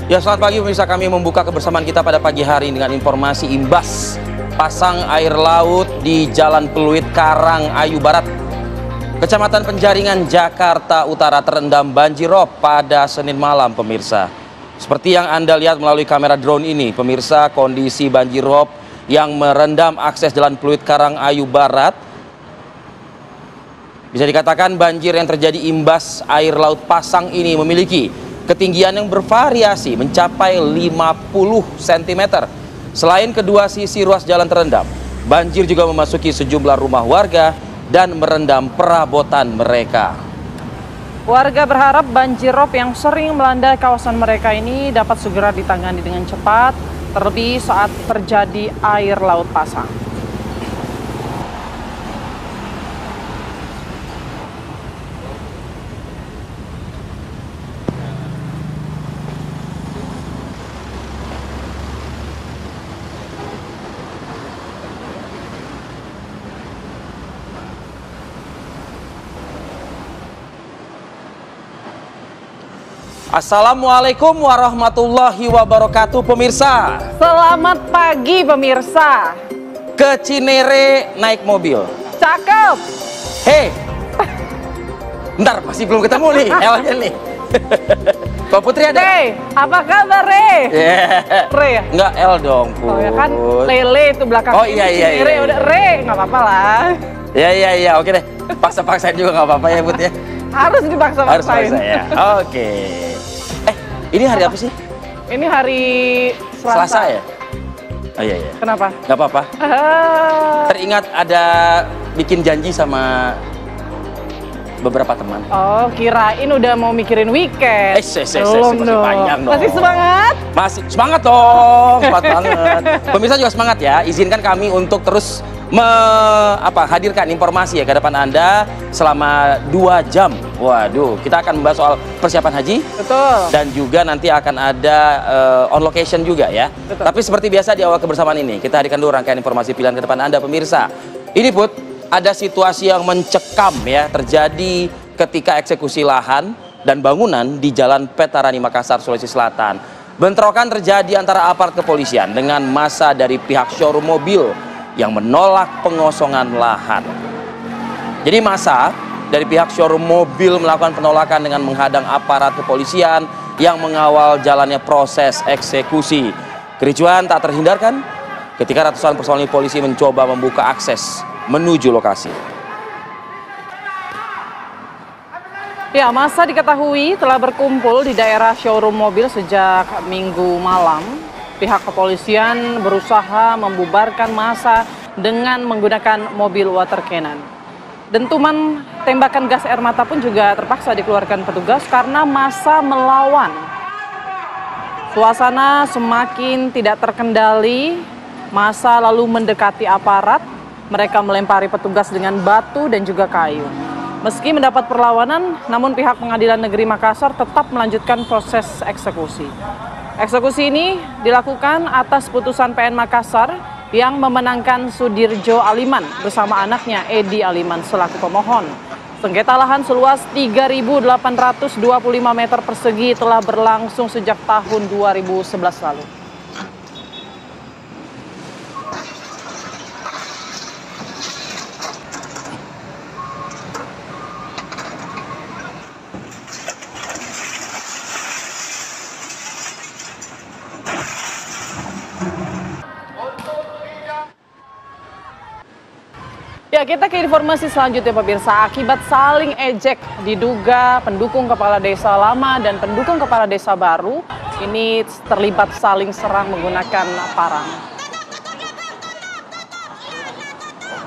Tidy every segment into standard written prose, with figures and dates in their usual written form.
Ya, selamat pagi pemirsa, kami membuka kebersamaan kita pada pagi hari dengan informasi imbas pasang air laut di Jalan Pluit Karang Ayu Barat, Kecamatan Penjaringan, Jakarta Utara terendam banjir rob pada Senin malam pemirsa. Seperti yang Anda lihat melalui kamera drone ini pemirsa, kondisi banjir rob yang merendam akses Jalan Pluit Karang Ayu Barat. Bisa dikatakan banjir yang terjadi imbas air laut pasang ini memiliki ketinggian yang bervariasi mencapai 50 cm. Selain kedua sisi ruas jalan terendam, banjir juga memasuki sejumlah rumah warga dan merendam perabotan mereka. Warga berharap banjir rob yang sering melanda kawasan mereka ini dapat segera ditangani dengan cepat, terlebih saat terjadi air laut pasang. Assalamualaikum warahmatullahi wabarakatuh pemirsa. Selamat pagi pemirsa. Ke Cinere naik mobil. Cakep. Hei, bentar, masih belum ketemu nih L-nya nih. Pak Putri ada? Hey, apa kabar Re? Yeah. Re ya? Enggak, L dong Put. Oh ya kan, Lele itu belakang. Oh iya iya Cinere iya. udah Re, nggak apa-apa lah. Iya, oke deh. Paksa-paksain juga nggak apa-apa ya Put ya. Harus dipaksa-paksain. Harus paksa ya. Oke. Ini hari apa sih? Ini hari Selasa ya? Oh iya. Kenapa? Nggak apa-apa. Teringat ada bikin janji sama beberapa teman. Oh, kirain udah mau mikirin weekend. Belum masih panjang dong. Masih semangat? Masih semangat dong, semangat banget. Pemirsa juga semangat ya. Izinkan kami untuk terus hadirkan informasi ya ke depan Anda selama 2 jam. Waduh, kita akan membahas soal persiapan haji. Betul. Dan juga nanti akan ada on location juga ya. Betul. Tapi seperti biasa di awal kebersamaan ini, kita hadirkan dulu rangkaian informasi pilihan ke depan Anda pemirsa. Ini Put, ada situasi yang mencekam ya terjadi ketika eksekusi lahan dan bangunan di Jalan Petarani Makassar, Sulawesi Selatan. Bentrokan terjadi antara aparat kepolisian dengan massa dari pihak showroom mobil yang menolak pengosongan lahan. Jadi massa dari pihak showroom mobil melakukan penolakan dengan menghadang aparat kepolisian yang mengawal jalannya proses eksekusi. Kericuhan tak terhindarkan ketika ratusan personil polisi mencoba membuka akses menuju lokasi. Ya, massa diketahui telah berkumpul di daerah showroom mobil sejak Minggu malam. Pihak kepolisian berusaha membubarkan massa dengan menggunakan mobil water cannon. Dentuman tembakan gas air mata pun juga terpaksa dikeluarkan petugas karena massa melawan. Suasana semakin tidak terkendali, massa lalu mendekati aparat. Mereka melempari petugas dengan batu dan juga kayu. Meski mendapat perlawanan, namun pihak Pengadilan Negeri Makassar tetap melanjutkan proses eksekusi. Eksekusi ini dilakukan atas putusan PN Makassar yang memenangkan Sudirjo Aliman bersama anaknya Edi Aliman selaku pemohon. Sengketa lahan seluas 3.825 meter persegi telah berlangsung sejak tahun 2011 lalu. Ya, kita ke informasi selanjutnya pemirsa. Akibat saling ejek diduga pendukung kepala desa lama dan pendukung kepala desa baru ini terlibat saling serang menggunakan parang.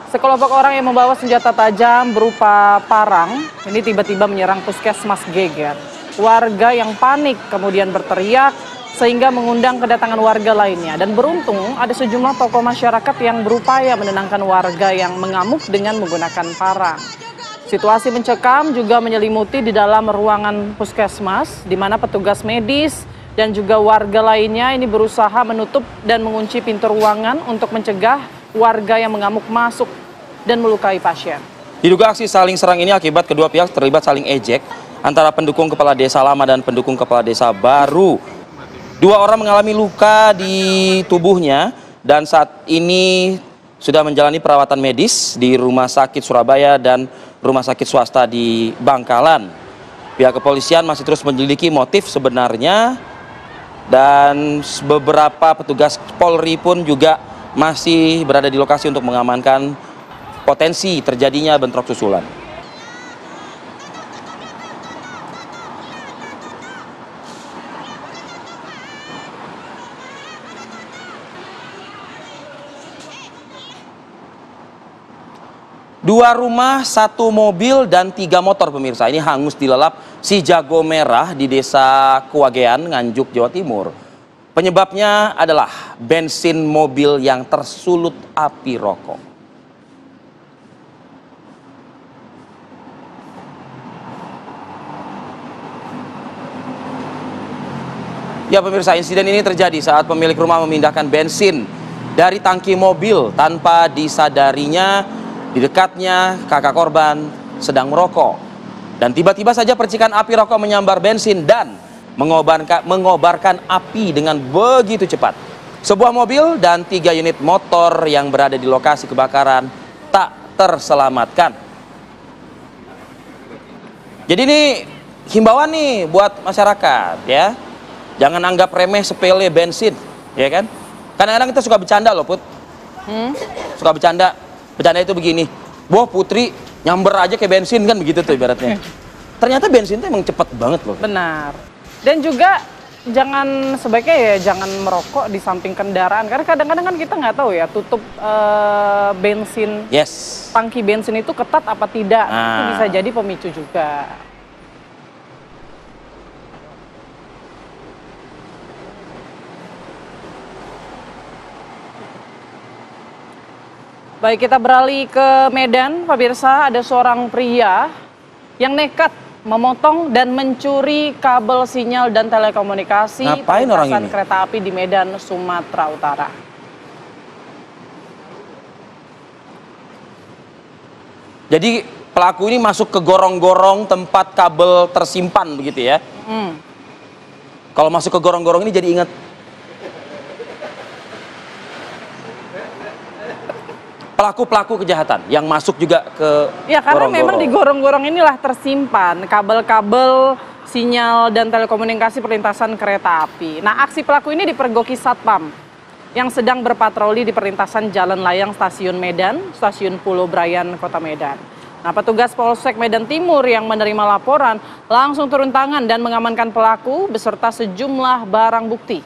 Sekelompok orang yang membawa senjata tajam berupa parang ini tiba-tiba menyerang puskesmas Geger. Warga yang panik kemudian berteriak sehingga mengundang kedatangan warga lainnya. Dan beruntung ada sejumlah tokoh masyarakat yang berupaya menenangkan warga yang mengamuk dengan menggunakan parang. Situasi mencekam juga menyelimuti di dalam ruangan puskesmas, di mana petugas medis dan juga warga lainnya ini berusaha menutup dan mengunci pintu ruangan untuk mencegah warga yang mengamuk masuk dan melukai pasien. Diduga aksi saling serang ini akibat kedua pihak terlibat saling ejek antara pendukung kepala desa lama dan pendukung kepala desa baru. 2 orang mengalami luka di tubuhnya dan saat ini sudah menjalani perawatan medis di Rumah Sakit Surabaya dan Rumah Sakit Swasta di Bangkalan. Pihak kepolisian masih terus menyelidiki motif sebenarnya dan beberapa petugas Polri pun juga masih berada di lokasi untuk mengamankan potensi terjadinya bentrok susulan. Dua rumah, 1 mobil, dan 3 motor pemirsa ini hangus dilalap si jago merah di desa Kuwagean, Nganjuk, Jawa Timur. Penyebabnya adalah bensin mobil yang tersulut api rokok. Ya pemirsa, insiden ini terjadi saat pemilik rumah memindahkan bensin dari tangki mobil tanpa disadarinya. Di dekatnya kakak korban sedang merokok dan tiba-tiba saja percikan api rokok menyambar bensin dan mengobarkan api dengan begitu cepat. Sebuah mobil dan 3 unit motor yang berada di lokasi kebakaran tak terselamatkan. Jadi ini himbauan nih buat masyarakat ya. Jangan anggap remeh sepele bensin, ya kan? Kadang-kadang kita suka bercanda loh, Put. Suka bercanda. Bercanda itu begini, wah Putri nyamber aja kayak bensin kan begitu tuh ibaratnya. Ternyata bensin tuh emang cepet banget loh. Benar. Dan juga sebaiknya ya jangan merokok di samping kendaraan. Karena kadang-kadang kan kita nggak tahu ya tutup bensin, tangki bensin itu ketat apa tidak. Itu bisa jadi pemicu juga. Baik, kita beralih ke Medan, pemirsa. Ada seorang pria yang nekat memotong dan mencuri kabel sinyal dan telekomunikasi perlintasan kereta api di Medan, Sumatera Utara. Jadi pelaku ini masuk ke gorong-gorong tempat kabel tersimpan begitu ya. Kalau masuk ke gorong-gorong ini jadi ingat pelaku-pelaku kejahatan yang masuk juga ke ya, karena memang di gorong-gorong inilah tersimpan kabel-kabel sinyal dan telekomunikasi perlintasan kereta api. Nah, aksi pelaku ini dipergoki Satpam yang sedang berpatroli di perlintasan Jalan Layang Stasiun Medan, Stasiun Pulau Brayan, Kota Medan. Nah, petugas Polsek Medan Timur yang menerima laporan langsung turun tangan dan mengamankan pelaku beserta sejumlah barang bukti.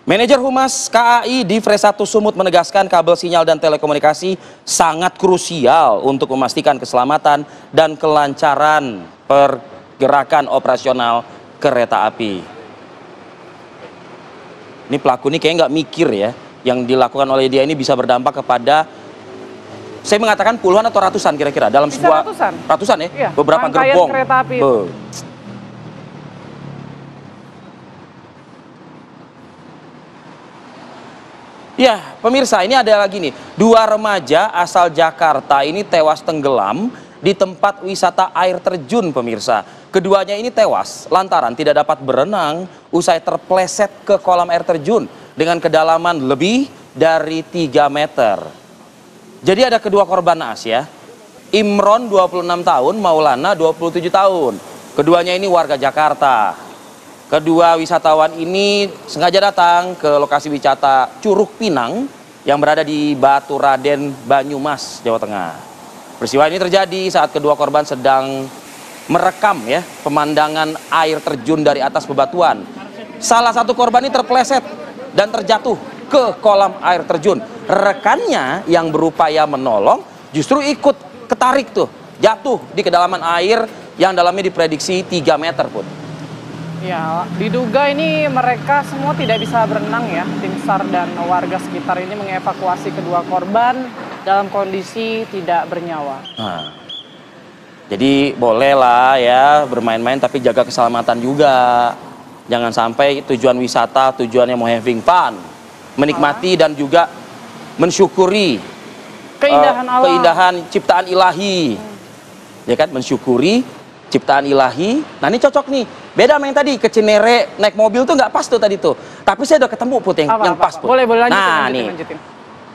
Manajer Humas KAI Divres 1 Sumut menegaskan kabel sinyal dan telekomunikasi sangat krusial untuk memastikan keselamatan dan kelancaran pergerakan operasional kereta api. Ini pelaku ini kayaknya nggak mikir ya, yang dilakukan oleh dia ini bisa berdampak kepada, saya mengatakan puluhan atau ratusan kira-kira dalam bisa sebuah ratusan ya, iya, beberapa gerbong kereta api. Ya, pemirsa, ini ada lagi nih. 2 remaja asal Jakarta ini tewas tenggelam di tempat wisata air terjun, pemirsa. Keduanya ini tewas lantaran tidak dapat berenang usai terpleset ke kolam air terjun dengan kedalaman lebih dari 3 meter. Jadi ada kedua korban naas ya. Imron 26 tahun, Maulana 27 tahun. Keduanya ini warga Jakarta. Kedua wisatawan ini sengaja datang ke lokasi wisata Curug Pinang yang berada di Batu Raden, Banyumas, Jawa Tengah. Peristiwa ini terjadi saat kedua korban sedang merekam ya pemandangan air terjun dari atas bebatuan. Salah satu korban ini terpleset dan terjatuh ke kolam air terjun. Rekannya yang berupaya menolong justru ikut ketarik tuh, jatuh di kedalaman air yang dalamnya diprediksi 3 meter pun. Ya, diduga ini mereka semua tidak bisa berenang ya. Tim SAR dan warga sekitar ini mengevakuasi kedua korban dalam kondisi tidak bernyawa. Nah, jadi bolehlah ya bermain-main tapi jaga keselamatan juga. Jangan sampai tujuan wisata tujuannya mau having fun, menikmati dan juga mensyukuri keindahan alam, keindahan ciptaan ilahi. Ya kan, mensyukuri ciptaan ilahi. Nah ini cocok nih, beda sama yang tadi ke Cinere naik mobil tuh nggak pas tuh tadi tuh. Tapi saya udah ketemu Put yang pas Put. Boleh lanjutin, nah lanjutin.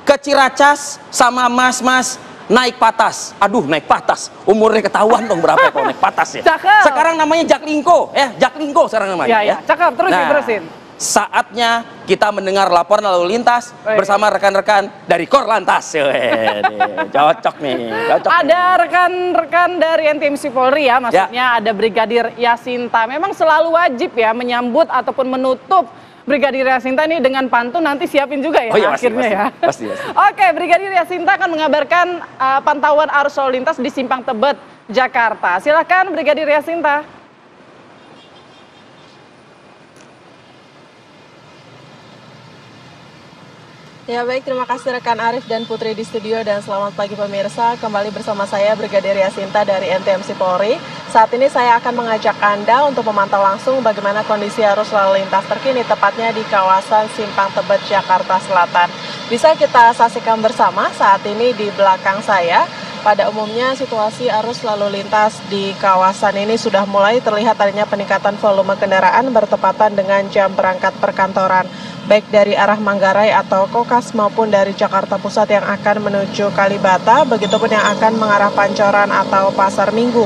Ke Ciracas sama mas-mas naik patas. Aduh, naik patas. Umurnya ketahuan dong berapa kalau naik patas ya. Cakep. Sekarang namanya Jaklingko ya, Jaklingko sekarang namanya. Ya. Cakep, terusin. Saatnya kita mendengar laporan lalu lintas bersama rekan-rekan dari Korlantas. Cocok nih, cocok. Ada rekan-rekan dari NTMC Polri ya, maksudnya ada Brigadir Yasinta. Memang selalu wajib ya menyambut ataupun menutup Brigadir Yasinta ini dengan pantun, nanti siapin juga ya akhirnya pasti. Oke, Brigadir Yasinta akan mengabarkan pantauan arus lalu lintas di Simpang Tebet, Jakarta. Silakan Brigadir Yasinta. Ya baik, terima kasih rekan Arif dan Putri di studio dan selamat pagi pemirsa. Kembali bersama saya Brigadir Yasinta dari NTMC Polri. Saat ini saya akan mengajak Anda untuk memantau langsung bagaimana kondisi arus lalu lintas terkini tepatnya di kawasan Simpang Tebet, Jakarta Selatan. Bisa kita saksikan bersama saat ini di belakang saya. Pada umumnya situasi arus lalu lintas di kawasan ini sudah mulai terlihat adanya peningkatan volume kendaraan bertepatan dengan jam berangkat perkantoran, baik dari arah Manggarai atau Kokas maupun dari Jakarta Pusat yang akan menuju Kalibata, begitupun yang akan mengarah Pancoran atau Pasar Minggu.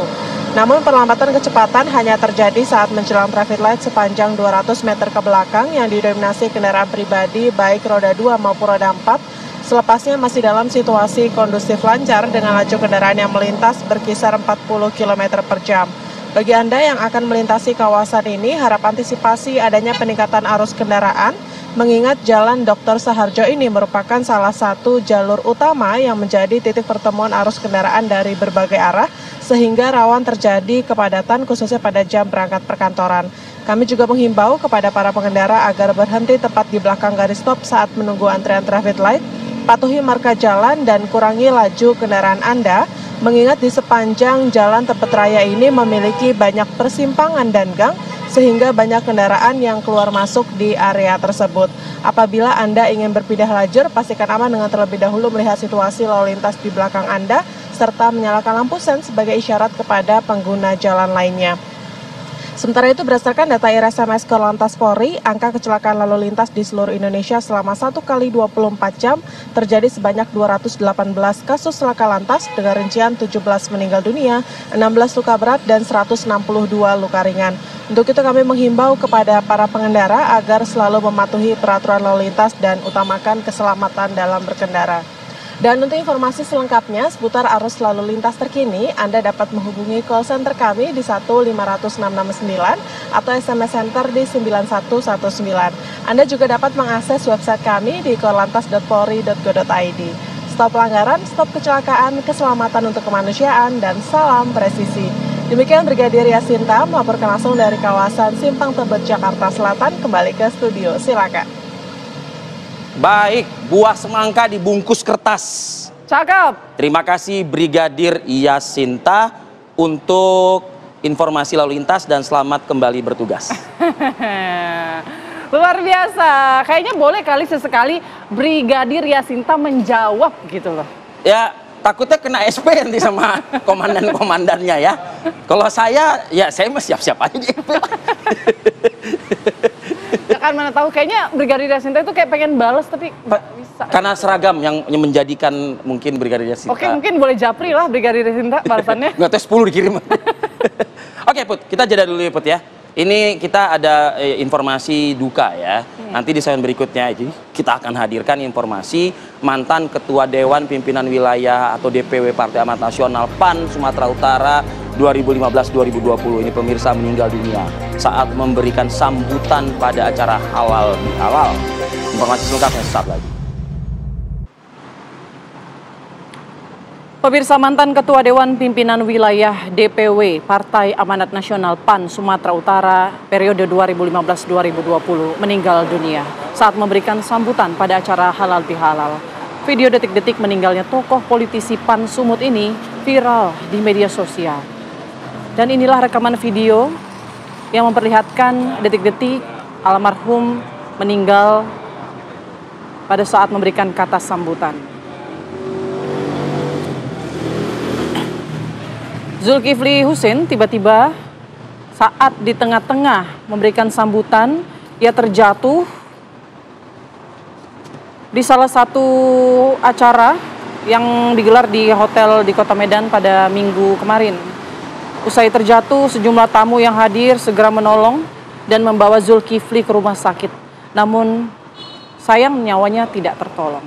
Namun perlambatan kecepatan hanya terjadi saat menjelang traffic light sepanjang 200 meter ke belakang yang didominasi kendaraan pribadi baik roda 2 maupun roda 4. Selepasnya masih dalam situasi kondusif lancar dengan laju kendaraan yang melintas berkisar 40 km per jam. Bagi Anda yang akan melintasi kawasan ini, harap antisipasi adanya peningkatan arus kendaraan, mengingat Jalan Dr. Saharjo ini merupakan salah satu jalur utama yang menjadi titik pertemuan arus kendaraan dari berbagai arah, sehingga rawan terjadi kepadatan khususnya pada jam berangkat perkantoran. Kami juga menghimbau kepada para pengendara agar berhenti tepat di belakang garis stop saat menunggu antrian traffic light, patuhi marka jalan dan kurangi laju kendaraan Anda, mengingat di sepanjang Jalan Tebet Raya ini memiliki banyak persimpangan dan gang, sehingga banyak kendaraan yang keluar masuk di area tersebut. Apabila Anda ingin berpindah lajur, pastikan aman dengan terlebih dahulu melihat situasi lalu lintas di belakang Anda, serta menyalakan lampu sen sebagai isyarat kepada pengguna jalan lainnya. Sementara itu, berdasarkan data IRSMS Korlantas Polri, angka kecelakaan lalu lintas di seluruh Indonesia selama 1 kali 24 jam terjadi sebanyak 218 kasus laka lantas dengan rincian 17 meninggal dunia, 16 luka berat, dan 162 luka ringan. Untuk itu kami menghimbau kepada para pengendara agar selalu mematuhi peraturan lalu lintas dan utamakan keselamatan dalam berkendara. Dan untuk informasi selengkapnya seputar arus lalu lintas terkini, Anda dapat menghubungi call center kami di 15669 atau SMS center di 9119. Anda juga dapat mengakses website kami di korlantas.polri.go.id. Stop pelanggaran, stop kecelakaan, keselamatan untuk kemanusiaan, dan salam presisi. Demikian Brigadir Yasinta melaporkan langsung dari kawasan Simpang Tebet, Jakarta Selatan. Kembali ke studio, silakan. Baik, buah semangka dibungkus kertas. Cakep. Terima kasih Brigadir Yasinta untuk informasi lalu lintas dan selamat kembali bertugas. Luar biasa. Kayaknya boleh kali sesekali Brigadir Yasinta menjawab gitu loh. Ya, takutnya kena SP nanti sama komandan-komandannya ya. Kalau saya mah siap-siap aja di SP. Ya kan mana tahu, kayaknya Brigadir Yasinta itu kayak pengen balas tapi nggak bisa. Karena seragam yang menjadikan mungkin Brigadir Yasinta. Oke, mungkin boleh japri lah Brigadir Yasinta balasannya. Nggak tes 10 dikirim. Oke Put, kita jeda dulu ya Put ya. Ini kita ada informasi duka ya. Nanti di segmen berikutnya kita akan hadirkan informasi mantan Ketua Dewan Pimpinan Wilayah atau DPW Partai Amanat Nasional PAN Sumatera Utara 2015-2020. Ini pemirsa meninggal dunia saat memberikan sambutan pada acara halal bihalal. Informasi selengkapnya sesaat lagi. Pemirsa, mantan Ketua Dewan Pimpinan Wilayah DPW Partai Amanat Nasional PAN Sumatera Utara periode 2015-2020 meninggal dunia saat memberikan sambutan pada acara halal bihalal. Video detik-detik meninggalnya tokoh politisi PAN Sumut ini viral di media sosial. Dan inilah rekaman video yang memperlihatkan detik-detik almarhum meninggal pada saat memberikan kata sambutan. Zulkifli Hussein tiba-tiba saat di tengah-tengah memberikan sambutan, ia terjatuh di salah satu acara yang digelar di hotel di Kota Medan pada Minggu kemarin. Usai terjatuh, sejumlah tamu yang hadir segera menolong dan membawa Zulkifli ke rumah sakit. Namun sayang nyawanya tidak tertolong.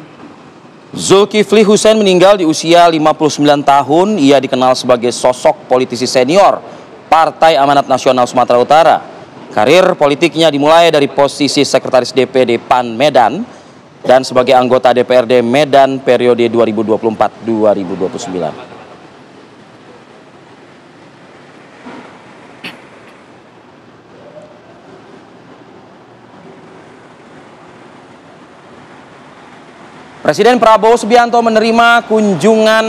Zulkifli Hussein meninggal di usia 59 tahun. Ia dikenal sebagai sosok politisi senior Partai Amanat Nasional Sumatera Utara. Karir politiknya dimulai dari posisi Sekretaris DPD PAN Medan dan sebagai anggota DPRD Medan periode 2024-2029. Presiden Prabowo Subianto menerima kunjungan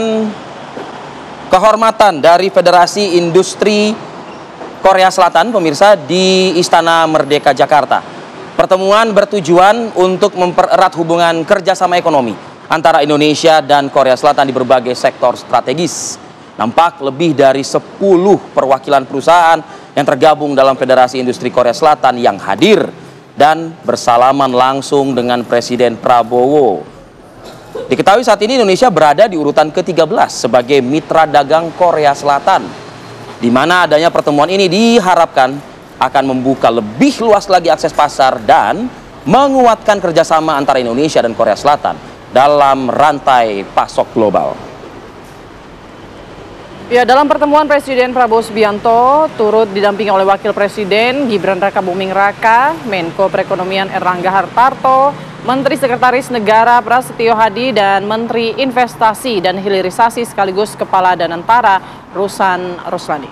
kehormatan dari Federasi Industri Korea Selatan, pemirsa, di Istana Merdeka Jakarta. Pertemuan bertujuan untuk mempererat hubungan kerjasama ekonomi antara Indonesia dan Korea Selatan di berbagai sektor strategis. Nampak lebih dari 10 perwakilan perusahaan yang tergabung dalam Federasi Industri Korea Selatan yang hadir dan bersalaman langsung dengan Presiden Prabowo. Diketahui saat ini Indonesia berada di urutan ke-13 sebagai mitra dagang Korea Selatan, di mana adanya pertemuan ini diharapkan akan membuka lebih luas lagi akses pasar dan menguatkan kerjasama antara Indonesia dan Korea Selatan dalam rantai pasok global. Ya, dalam pertemuan Presiden Prabowo Subianto turut didampingi oleh Wakil Presiden Gibran Raka Buming Raka, Menko Perekonomian Erlangga Hartarto, Menteri Sekretaris Negara Prasetyo Hadi, dan Menteri Investasi dan Hilirisasi sekaligus Kepala Danantara Ruslan Ruslani.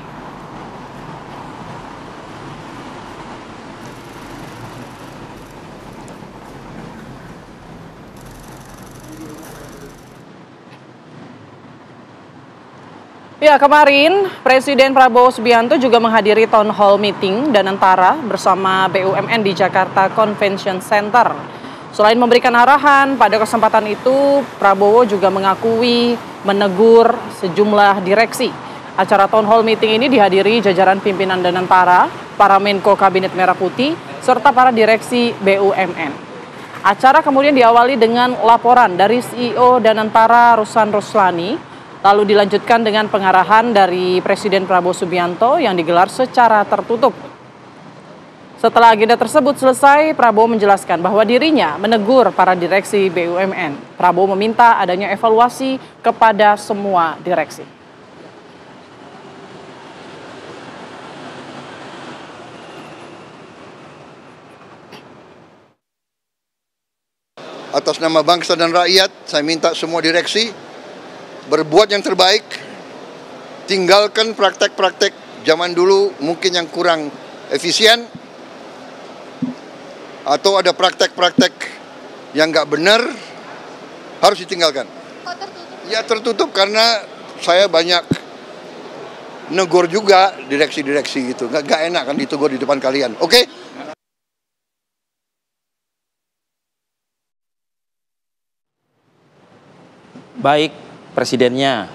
Ya, kemarin Presiden Prabowo Subianto juga menghadiri town hall meeting Danantara bersama BUMN di Jakarta Convention Center. Selain memberikan arahan, pada kesempatan itu Prabowo juga mengakui menegur sejumlah direksi. Acara town hall meeting ini dihadiri jajaran pimpinan Danantara, para Menko Kabinet Merah Putih, serta para direksi BUMN. Acara kemudian diawali dengan laporan dari CEO Danantara Ruslan Ruslani, lalu dilanjutkan dengan pengarahan dari Presiden Prabowo Subianto yang digelar secara tertutup. Setelah agenda tersebut selesai, Prabowo menjelaskan bahwa dirinya menegur para direksi BUMN. Prabowo meminta adanya evaluasi kepada semua direksi. Atas nama bangsa dan rakyat, saya minta semua direksi berbuat yang terbaik, tinggalkan praktek-praktek zaman dulu mungkin yang kurang efisien, atau ada praktek-praktek yang nggak benar, harus ditinggalkan. Ya tertutup karena saya banyak negur juga direksi-direksi gitu, nggak enak kan ditegur di depan kalian, oke? Baik, presidennya.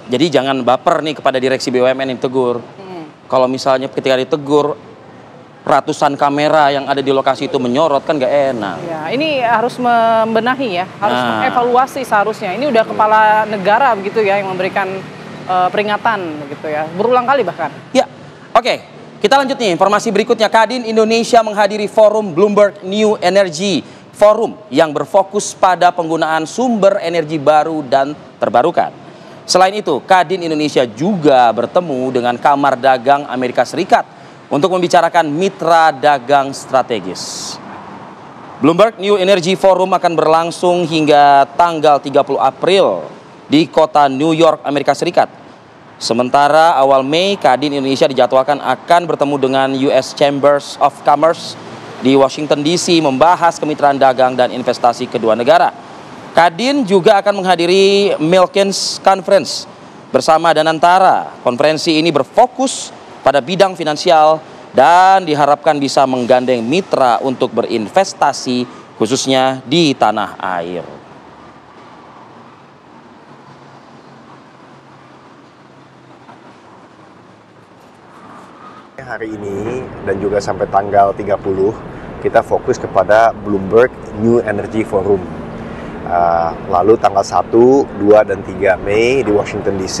Jadi jangan baper nih kepada direksi BUMN yang tegur. Kalau misalnya ketika ditegur, ratusan kamera yang ada di lokasi itu menyorot, kan nggak enak. Ya, ini harus membenahi ya, harus mengevaluasi seharusnya. Ini udah kepala negara begitu ya yang memberikan peringatan begitu ya, berulang kali bahkan. Ya, oke. Kita lanjut nih, informasi berikutnya. Kadin Indonesia menghadiri forum Bloomberg New Energy Forum yang berfokus pada penggunaan sumber energi baru dan terbarukan. Selain itu, Kadin Indonesia juga bertemu dengan Kamar Dagang Amerika Serikat untuk membicarakan mitra dagang strategis. Bloomberg New Energy Forum akan berlangsung hingga tanggal 30 April di kota New York, Amerika Serikat. Sementara awal Mei, Kadin Indonesia dijadwalkan akan bertemu dengan US Chambers of Commerce di Washington DC membahas kemitraan dagang dan investasi kedua negara. Kadin juga akan menghadiri Milkins Conference bersama Danantara. Konferensi ini berfokus pada bidang finansial dan diharapkan bisa menggandeng mitra untuk berinvestasi khususnya di tanah air. hari ini dan juga sampai tanggal 30 kita fokus kepada Bloomberg New Energy Forum. Lalu tanggal 1, 2, dan 3 Mei di Washington DC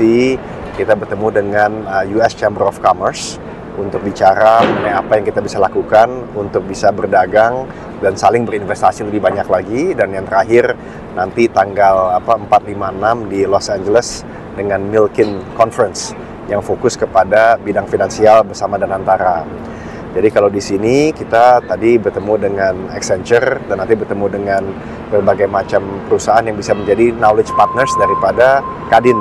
kita bertemu dengan US Chamber of Commerce untuk bicara mengenai apa yang kita bisa lakukan untuk bisa berdagang dan saling berinvestasi lebih banyak lagi. Dan yang terakhir nanti tanggal 4, 5, 6 di Los Angeles dengan Milken Conference yang fokus kepada bidang finansial bersama Danantara. Jadi kalau di sini kita tadi bertemu dengan Accenture dan nanti bertemu dengan berbagai macam perusahaan yang bisa menjadi knowledge partners daripada Kadin.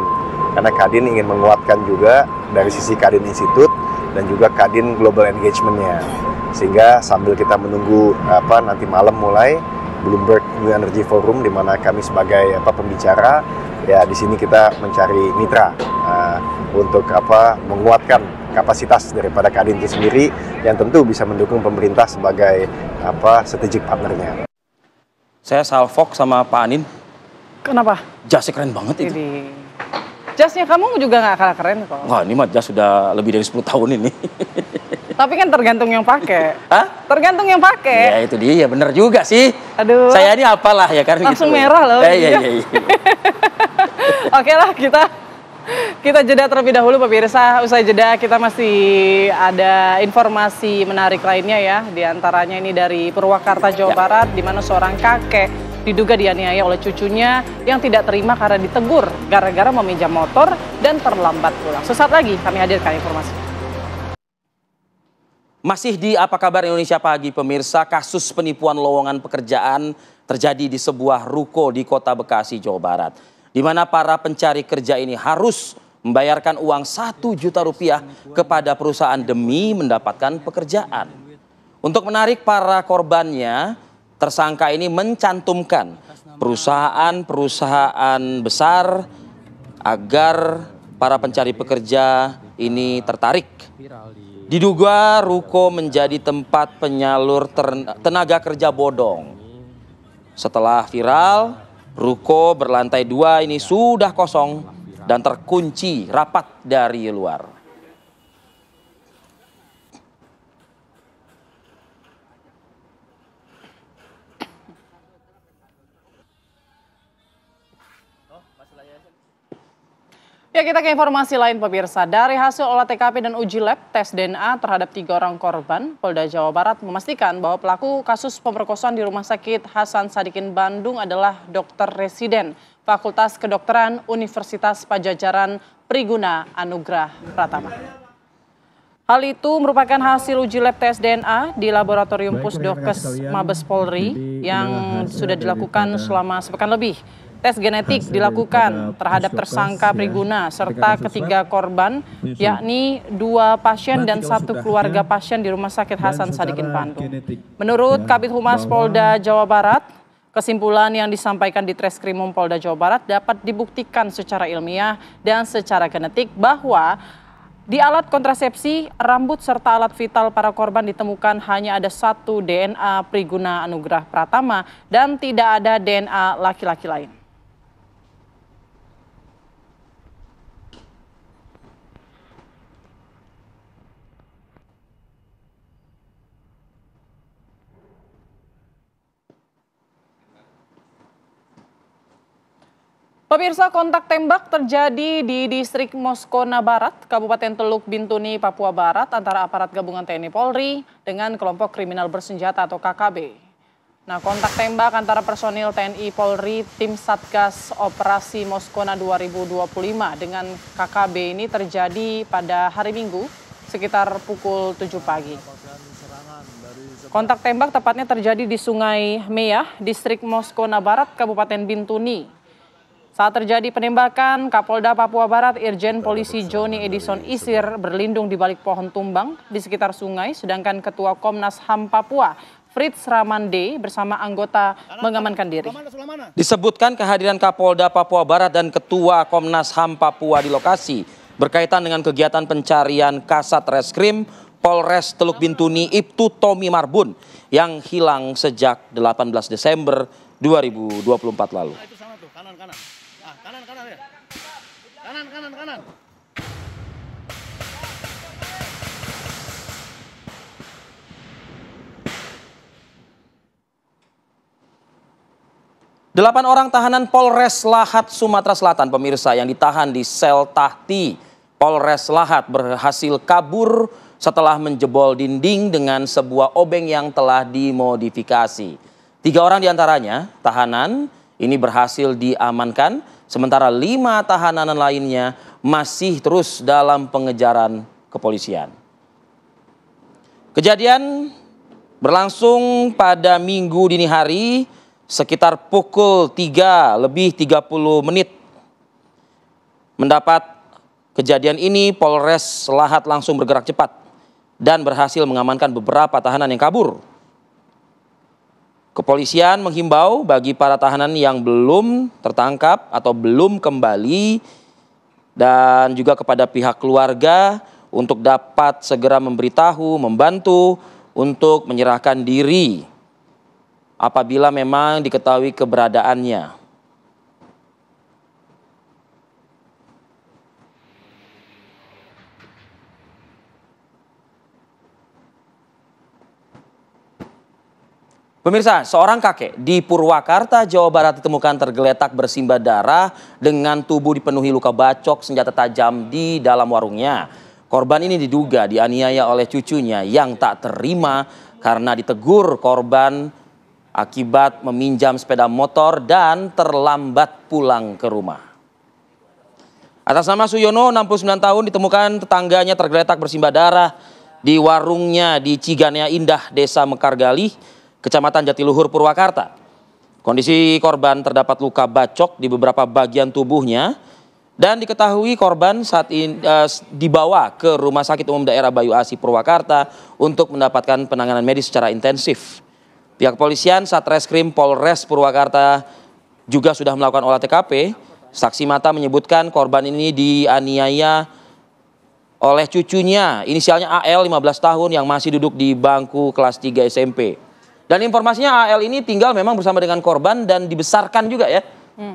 Karena Kadin ingin menguatkan juga dari sisi Kadin Institute dan juga Kadin Global Engagement-nya. Sehingga sambil kita menunggu nanti malam mulai Bloomberg New Energy Forum di mana kami sebagai pembicara, ya di sini kita mencari mitra untuk menguatkan kapasitas daripada Kadin itu sendiri yang tentu bisa mendukung pemerintah sebagai strategic partnernya. Saya salfok sama Pak Anin. Kenapa? Jasnya keren banget itu. Jasnya kamu juga nggak kalah keren kok. Wah, ini mah jas sudah lebih dari 10 tahun ini. Tapi kan tergantung yang pakai. Hah? Tergantung yang pakai. Ya itu dia, bener juga sih. Aduh. Saya ini apalah ya kan. Langsung gitu. merah loh. Iya. Oke lah, kita jeda terlebih dahulu pemirsa. Usai jeda kita masih ada informasi menarik lainnya ya. Di antaranya ini dari Purwakarta, Jawa Barat, di mana seorang kakek diduga dianiaya oleh cucunya yang tidak terima karena ditegur gara-gara meminjam motor dan terlambat pulang. Sesaat lagi kami hadirkan informasi. Masih di Apa Kabar Indonesia Pagi pemirsa, kasus penipuan lowongan pekerjaan terjadi di sebuah ruko di Kota Bekasi, Jawa Barat. Di mana para pencari kerja ini harus membayarkan uang 1 juta rupiah kepada perusahaan demi mendapatkan pekerjaan. Untuk menarik para korbannya, tersangka ini mencantumkan perusahaan-perusahaan besar agar para pencari pekerja ini tertarik. Diduga ruko menjadi tempat penyalur tenaga kerja bodong. Setelah viral, ruko berlantai 2 ini sudah kosong dan terkunci rapat dari luar. Ya, kita ke informasi lain pemirsa. Dari hasil olah TKP dan uji lab tes DNA terhadap 3 orang korban, Polda Jawa Barat memastikan bahwa pelaku kasus pemerkosaan di Rumah Sakit Hasan Sadikin Bandung adalah dokter residen Fakultas Kedokteran Universitas Padjadjaran Priguna Anugrah Pratama. Hal itu merupakan hasil uji lab tes DNA di Laboratorium Pusdokes Mabes Polri yang sudah dilakukan selama sepekan lebih. Tes genetik dilakukan terhadap tersangka Priguna serta ketiga korban, yakni 2 pasien dan 1 keluarga pasien di Rumah Sakit Hasan Sadikin Bandung. Menurut Kabid Humas Polda Jawa Barat, kesimpulan yang disampaikan di Treskrimum Polda Jawa Barat dapat dibuktikan secara ilmiah dan secara genetik bahwa di alat kontrasepsi, rambut serta alat vital para korban ditemukan hanya ada 1 DNA Priguna Anugrah Pratama dan tidak ada DNA laki-laki lain. Pemirsa, kontak tembak terjadi di distrik Moskona Barat, Kabupaten Teluk Bintuni, Papua Barat antara aparat gabungan TNI Polri dengan kelompok kriminal bersenjata atau KKB. Nah, kontak tembak antara personil TNI Polri tim Satgas Operasi Moskona 2025 dengan KKB ini terjadi pada hari Minggu sekitar pukul 7 pagi. Kontak tembak tepatnya terjadi di Sungai Meyah, distrik Moskona Barat, Kabupaten Bintuni. Saat terjadi penembakan, Kapolda Papua Barat Irjen Polisi Joni Edison Isir berlindung di balik pohon tumbang di sekitar sungai, sedangkan Ketua Komnas HAM Papua Fritz Ramande bersama anggota mengamankan diri. Disebutkan kehadiran Kapolda Papua Barat dan Ketua Komnas HAM Papua di lokasi berkaitan dengan kegiatan pencarian Kasat Reskrim Polres Teluk Bintuni Ibtu Tommy Marbun yang hilang sejak 18 Desember 2024 lalu. 8 orang tahanan Polres Lahat, Sumatera Selatan, pemirsa, yang ditahan di sel Tahti Polres Lahat berhasil kabur setelah menjebol dinding dengan sebuah obeng yang telah dimodifikasi. 3 orang diantaranya tahanan ini berhasil diamankan, sementara 5 tahanan lainnya masih terus dalam pengejaran kepolisian. Kejadian berlangsung pada Minggu dini hari sekitar pukul 3:30. Mendapat kejadian ini, Polres Lahat langsung bergerak cepat dan berhasil mengamankan beberapa tahanan yang kabur. Kepolisian menghimbau bagi para tahanan yang belum tertangkap atau belum kembali dan juga kepada pihak keluarga untuk dapat segera memberitahu, membantu untuk menyerahkan diri apabila memang diketahui keberadaannya. Pemirsa, seorang kakek di Purwakarta, Jawa Barat ditemukan tergeletak bersimbah darah dengan tubuh dipenuhi luka bacok senjata tajam di dalam warungnya. Korban ini diduga dianiaya oleh cucunya yang tak terima karena ditegur korban akibat meminjam sepeda motor dan terlambat pulang ke rumah. Atas nama Suyono, 69 tahun, ditemukan tetangganya tergeletak bersimbah darah di warungnya di Ciganea Indah, Desa Mekargalih, Kecamatan Jatiluhur, Purwakarta. Kondisi korban terdapat luka bacok di beberapa bagian tubuhnya dan diketahui korban saat ini dibawa ke Rumah Sakit Umum Daerah Bayu Asih, Purwakarta untuk mendapatkan penanganan medis secara intensif. Pihak kepolisian Satreskrim Polres Purwakarta juga sudah melakukan olah TKP. Saksi mata menyebutkan korban ini dianiaya oleh cucunya, inisialnya AL, 15 tahun, yang masih duduk di bangku kelas 3 SMP. Dan informasinya AL ini tinggal memang bersama dengan korban dan dibesarkan juga ya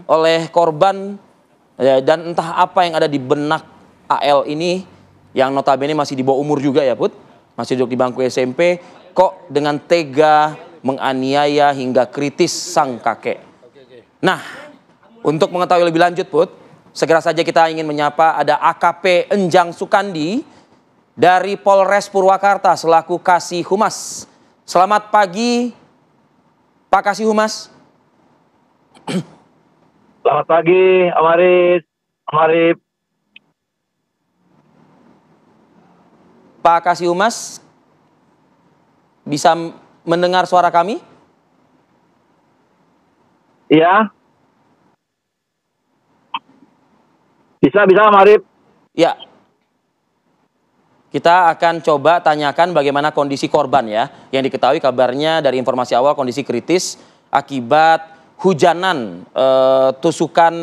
oleh korban. Dan entah apa yang ada di benak AL ini yang notabene masih di bawah umur juga ya Put. Masih duduk di bangku SMP, kok dengan tega menganiaya hingga kritis sang kakek. Nah, untuk mengetahui lebih lanjut Put, segera saja kita ingin menyapa ada AKP Enjang Sukandi dari Polres Purwakarta selaku Kasih Humas. Selamat pagi Pak Kasih Humas. Selamat pagi Amarif. Pak Kasih Humas, bisa mendengar suara kami? Iya. Bisa Amarif. Ya. Kita akan coba tanyakan bagaimana kondisi korban ya. Yang diketahui kabarnya dari informasi awal kondisi kritis akibat hujanan tusukan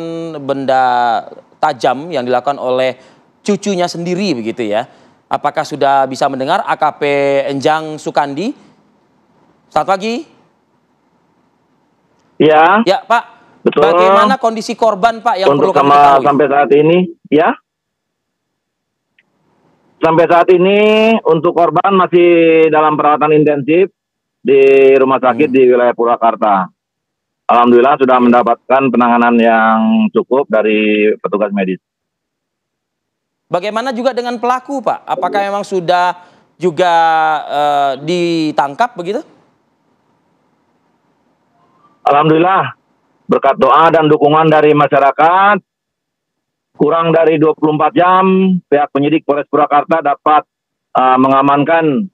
benda tajam yang dilakukan oleh cucunya sendiri begitu ya. Apakah sudah bisa mendengar AKP Enjang Sukandi? Selamat pagi. Iya. Ya Pak, betul. Bagaimana kondisi korban Pak yang untuk perlu kami ketahui? Sampai saat ini ya. Sampai saat ini untuk korban masih dalam perawatan intensif di rumah sakit di wilayah Purwakarta. Alhamdulillah sudah mendapatkan penanganan yang cukup dari petugas medis. Bagaimana juga dengan pelaku Pak? Apakah memang sudah juga ditangkap begitu? Alhamdulillah berkat doa dan dukungan dari masyarakat, kurang dari 24 jam pihak penyidik Polres Purwakarta dapat mengamankan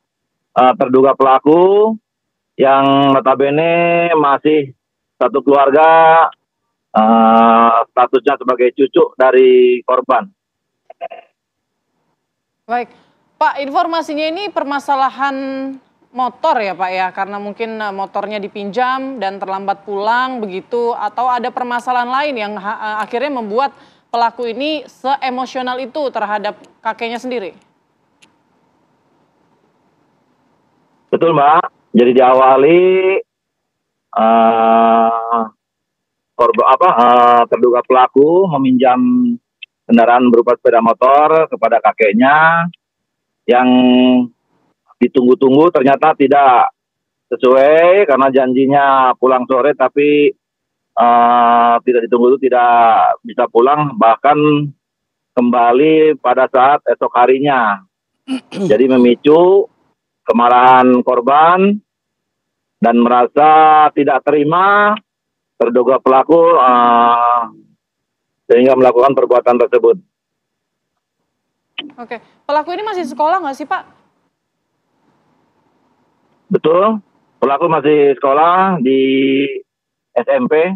terduga pelaku yang notabene masih satu keluarga, statusnya sebagai cucu dari korban. Baik, Pak, informasinya ini permasalahan motor ya Pak ya, karena mungkin motornya dipinjam dan terlambat pulang begitu, atau ada permasalahan lain yang akhirnya membuat pelaku ini se-emosional itu terhadap kakeknya sendiri? Betul Mbak, jadi diawali terduga pelaku meminjam kendaraan berupa sepeda motor kepada kakeknya yang ditunggu-tunggu ternyata tidak sesuai karena janjinya pulang sore tapi tidak ditunggu itu tidak bisa pulang, bahkan kembali pada saat esok harinya. Jadi memicu kemarahan korban dan merasa tidak terima terduga pelaku sehingga melakukan perbuatan tersebut. Oke, pelaku ini masih sekolah nggak sih Pak? Betul, pelaku masih sekolah di SMP.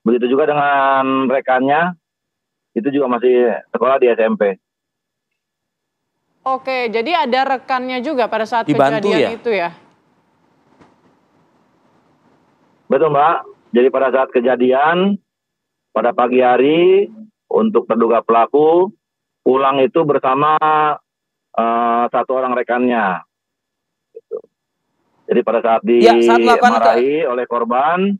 Begitu juga dengan rekannya, itu juga masih sekolah di SMP. Oke, jadi ada rekannya juga pada saat Dibantu kejadian ya? itu ya? Betul Mbak, jadi pada saat kejadian, pada pagi hari, untuk terduga pelaku, pulang itu bersama satu orang rekannya. Gitu. Jadi pada saat dimarahi oleh korban,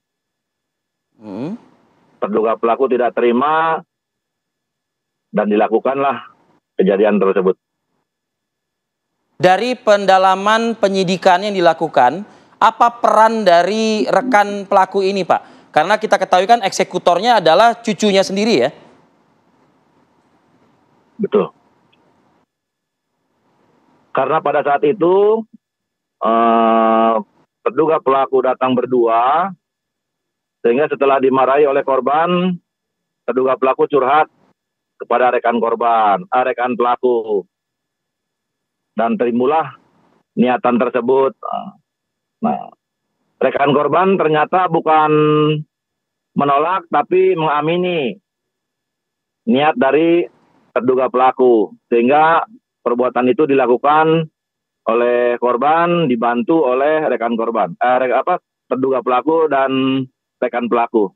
terduga pelaku tidak terima, dan dilakukanlah kejadian tersebut. Dari pendalaman penyidikan yang dilakukan, apa peran dari rekan pelaku ini, Pak? Karena kita ketahui kan eksekutornya adalah cucunya sendiri ya? Betul. Karena pada saat itu, terduga pelaku datang berdua, sehingga setelah dimarahi oleh korban, terduga pelaku curhat kepada rekan pelaku. Dan timbullah niatan tersebut. Nah, rekan korban ternyata bukan menolak, tapi mengamini niat dari terduga pelaku. Sehingga perbuatan itu dilakukan oleh korban, dibantu oleh rekan korban. Terduga pelaku dan rekan pelaku.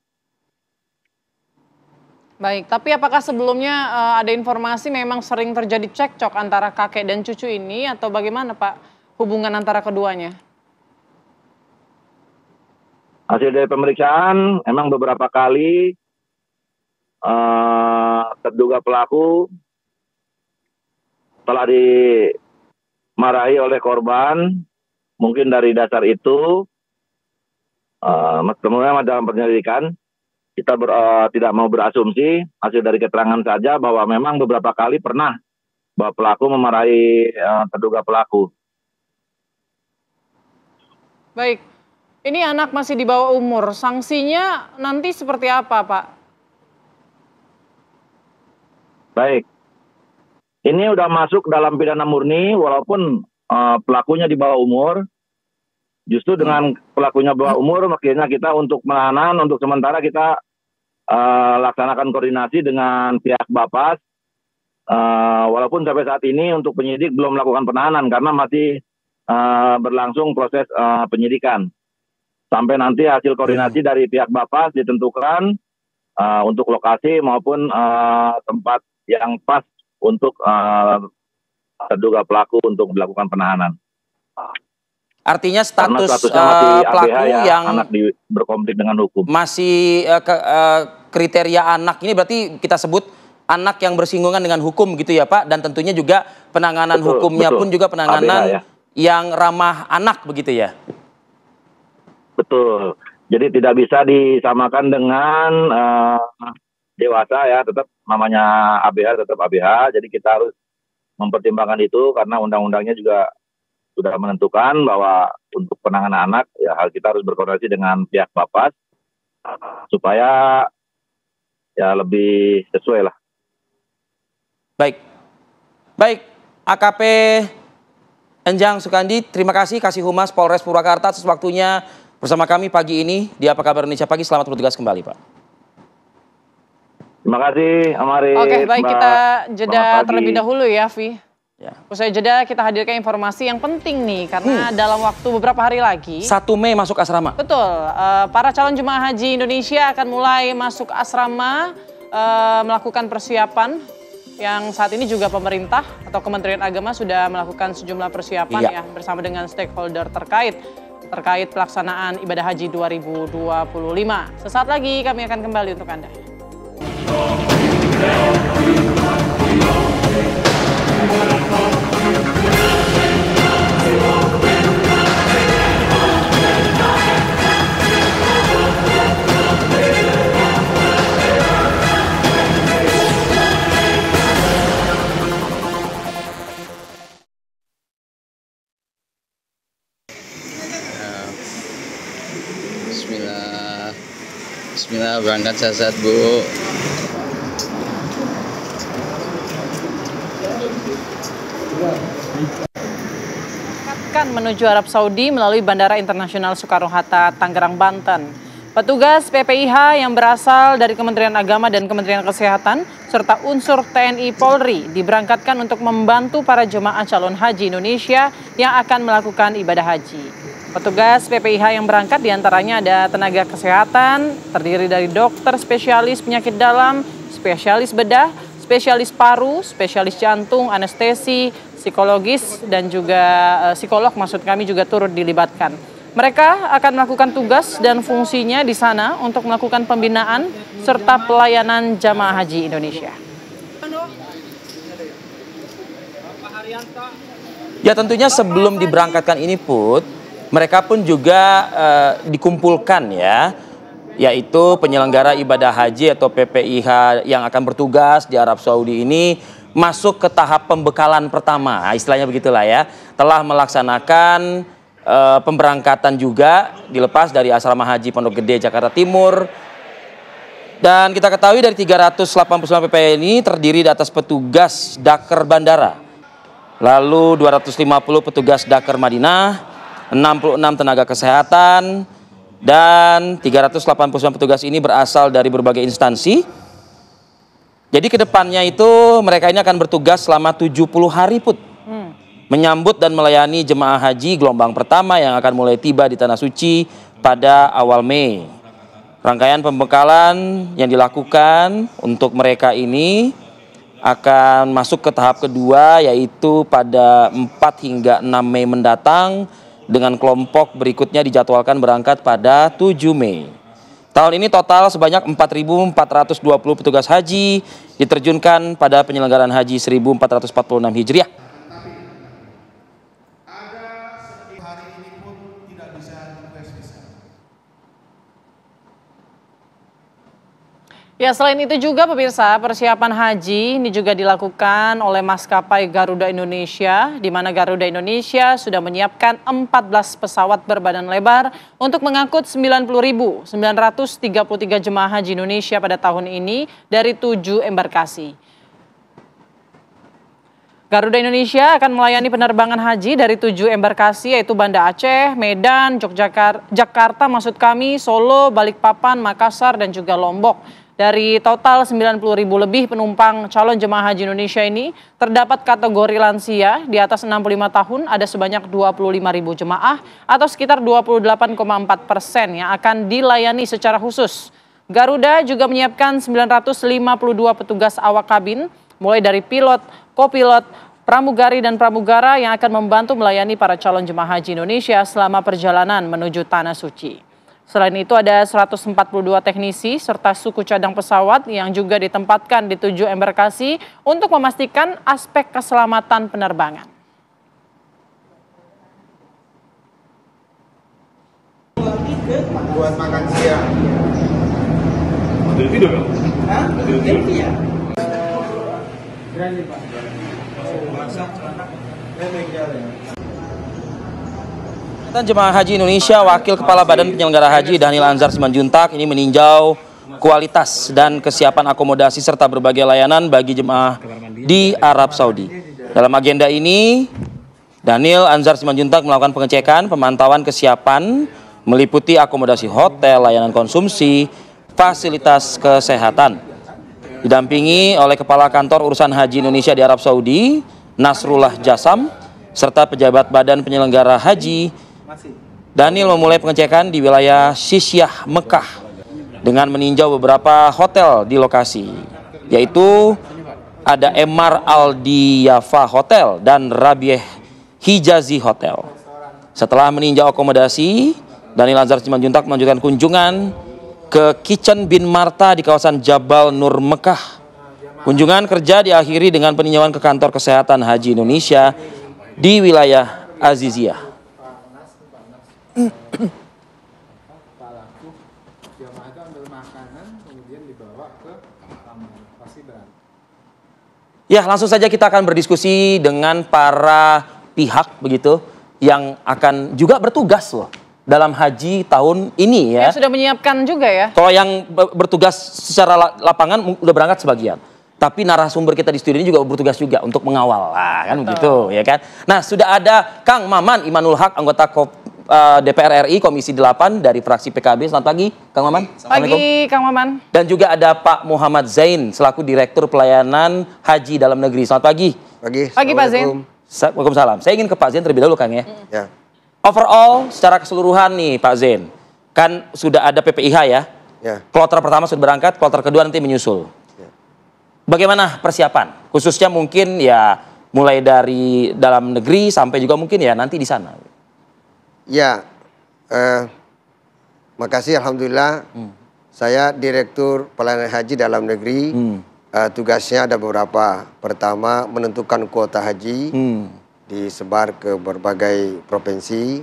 Baik, tapi apakah sebelumnya ada informasi memang sering terjadi cekcok antara kakek dan cucu ini atau bagaimana Pak hubungan antara keduanya? Hasil dari pemeriksaan, emang beberapa kali terduga pelaku telah dimarahi oleh korban, mungkin dari dasar itu, kemudian dalam penyelidikan, kita tidak mau berasumsi, hasil dari keterangan saja bahwa memang beberapa kali pernah bahwa pelaku memarahi terduga pelaku. Baik, ini anak masih di bawah umur, sanksinya nanti seperti apa Pak? Baik, ini udah masuk dalam pidana murni walaupun pelakunya di bawah umur. Justru dengan pelakunya bawah umur, makanya kita untuk menahanan, untuk sementara kita laksanakan koordinasi dengan pihak Bapas. Walaupun sampai saat ini untuk penyidik belum melakukan penahanan karena masih berlangsung proses penyidikan. Sampai nanti hasil koordinasi dari pihak Bapas ditentukan untuk lokasi maupun tempat yang pas untuk terduga pelaku untuk dilakukan penahanan. Artinya status masih pelaku ABH ya, yang anak berkonflik dengan hukum. Masih kriteria anak ini berarti kita sebut anak yang bersinggungan dengan hukum gitu ya Pak, dan tentunya juga penanganan hukumnya pun juga penanganan ABH, ya, yang ramah anak begitu ya. Betul. Jadi tidak bisa disamakan dengan dewasa ya, tetap namanya ABH tetap ABH. Jadi kita harus mempertimbangkan itu karena undang-undangnya juga sudah menentukan bahwa untuk penanganan anak ya kita harus berkoordinasi dengan pihak Bapas supaya ya lebih sesuai lah. Baik, AKP Enjang Sukandi, terima kasih Kasih Humas Polres Purwakarta atas waktunya bersama kami pagi ini di Apa Kabar Indonesia Pagi. Selamat bertugas kembali Pak. Terima kasih Amari. Oke, baik, kita jeda terlebih dahulu ya Vi. Ya. Usai jeda kita hadirkan informasi yang penting nih karena dalam waktu beberapa hari lagi 1 Mei masuk asrama. Betul, para calon jemaah haji Indonesia akan mulai masuk asrama melakukan persiapan yang saat ini juga pemerintah atau Kementerian Agama sudah melakukan sejumlah persiapan ya bersama dengan stakeholder terkait pelaksanaan ibadah haji 2025. Sesaat lagi kami akan kembali untuk Anda. Bismillah, berangkat sehat-sehat, Bu. Menuju Arab Saudi melalui Bandara Internasional Soekarno-Hatta, Tangerang, Banten. Petugas PPIH yang berasal dari Kementerian Agama dan Kementerian Kesehatan serta unsur TNI Polri diberangkatkan untuk membantu para jemaah calon haji Indonesia yang akan melakukan ibadah haji. Petugas PPIH yang berangkat diantaranya ada tenaga kesehatan, terdiri dari dokter spesialis penyakit dalam, spesialis bedah, spesialis paru, spesialis jantung, anestesi, psikologis, dan juga psikolog maksud kami juga turut dilibatkan. Mereka akan melakukan tugas dan fungsinya di sana untuk melakukan pembinaan serta pelayanan jamaah haji Indonesia. Ya tentunya sebelum diberangkatkan ini Put, mereka pun juga dikumpulkan ya, yaitu penyelenggara ibadah haji atau PPIH yang akan bertugas di Arab Saudi ini masuk ke tahap pembekalan pertama, istilahnya begitulah ya, telah melaksanakan pemberangkatan juga dilepas dari asrama haji Pondok Gede, Jakarta Timur. Dan kita ketahui dari 389 PPIH ini terdiri di atas petugas Daker Bandara, lalu 250 petugas Daker Madinah, 66 tenaga kesehatan, dan 389 petugas ini berasal dari berbagai instansi. Jadi ke depannya itu mereka ini akan bertugas selama 70 hari Put. Menyambut dan melayani jemaah haji gelombang pertama yang akan mulai tiba di Tanah Suci pada awal Mei. Rangkaian pembekalan yang dilakukan untuk mereka ini akan masuk ke tahap kedua, yaitu pada 4 hingga 6 Mei mendatang, dengan kelompok berikutnya dijadwalkan berangkat pada 7 Mei. Tahun ini total sebanyak 4.420 petugas haji diterjunkan pada penyelenggaraan haji 1446 Hijriah. Ya, selain itu juga pemirsa, persiapan haji ini juga dilakukan oleh maskapai Garuda Indonesia, di mana Garuda Indonesia sudah menyiapkan 14 pesawat berbadan lebar untuk mengangkut 90.933 jemaah haji Indonesia pada tahun ini dari 7 embarkasi. Garuda Indonesia akan melayani penerbangan haji dari 7 embarkasi, yaitu Banda Aceh, Medan, Jakarta maksud kami, Solo, Balikpapan, Makassar, dan juga Lombok. Dari total 90.000 lebih penumpang calon jemaah haji Indonesia ini, terdapat kategori lansia di atas 65 tahun ada sebanyak 25.000 jemaah atau sekitar 28,4% yang akan dilayani secara khusus. Garuda juga menyiapkan 952 petugas awak kabin, mulai dari pilot, kopilot, pramugari, dan pramugara yang akan membantu melayani para calon jemaah haji Indonesia selama perjalanan menuju Tanah Suci. Selain itu ada 142 teknisi serta suku cadang pesawat yang juga ditempatkan di 7 embarkasi untuk memastikan aspek keselamatan penerbangan. Buat makan siang. Tidur dong? Hah? Tidur ya? Berani Pak. Masak anak. Jemaah Haji Indonesia, Wakil Kepala Badan Penyelenggara Haji Dhanil Anzar Simanjuntak ini meninjau kualitas dan kesiapan akomodasi serta berbagai layanan bagi jemaah di Arab Saudi. Dalam agenda ini, Dhanil Anzar Simanjuntak melakukan pengecekan, pemantauan kesiapan, meliputi akomodasi hotel, layanan konsumsi, fasilitas kesehatan. Didampingi oleh Kepala Kantor Urusan Haji Indonesia di Arab Saudi, Nasrullah Jasam, serta pejabat Badan Penyelenggara Haji. Dhanil memulai pengecekan di wilayah Sisyah, Mekah dengan meninjau beberapa hotel di lokasi, yaitu ada Emar Al-Diyafa Hotel dan Rabieh Hijazi Hotel. Setelah meninjau akomodasi, Dhanil Anzar Simanjuntak melanjutkan kunjungan ke Kitchen bin Marta di kawasan Jabal Nur, Mekah. Kunjungan kerja diakhiri dengan peninjauan ke kantor kesehatan Haji Indonesia di wilayah Aziziyah. Ya, langsung saja kita akan berdiskusi dengan para pihak begitu yang akan juga bertugas loh dalam haji tahun ini ya. Yang sudah menyiapkan juga ya. Kalau yang bertugas secara lapangan udah berangkat sebagian. Tapi narasumber kita di studio ini juga bertugas juga untuk mengawal. Nah, kan begitu ya kan. Nah, sudah ada Kang Maman Imanul Haq, anggota DPR RI Komisi 8 dari fraksi PKB. Selamat pagi, Kang Maman. Pagi, Kang Maman. Dan juga ada Pak Muhammad Zain selaku Direktur Pelayanan Haji Dalam Negeri. Selamat pagi. Pagi Pak Zain. Waalaikumsalam. Saya ingin ke Pak Zain terlebih dahulu, Kang ya. Ya. Overall, secara keseluruhan nih Pak Zain, kan sudah ada PPIH ya. Ya. Kloter pertama sudah berangkat, kloter kedua nanti menyusul. Ya. Bagaimana persiapan? Khususnya mungkin ya mulai dari dalam negeri sampai juga mungkin ya nanti di sana. Ya, makasih Alhamdulillah. Saya Direktur Pelayanan Haji Dalam Negeri. Tugasnya ada beberapa. Pertama, menentukan kuota haji. Disebar ke berbagai provinsi,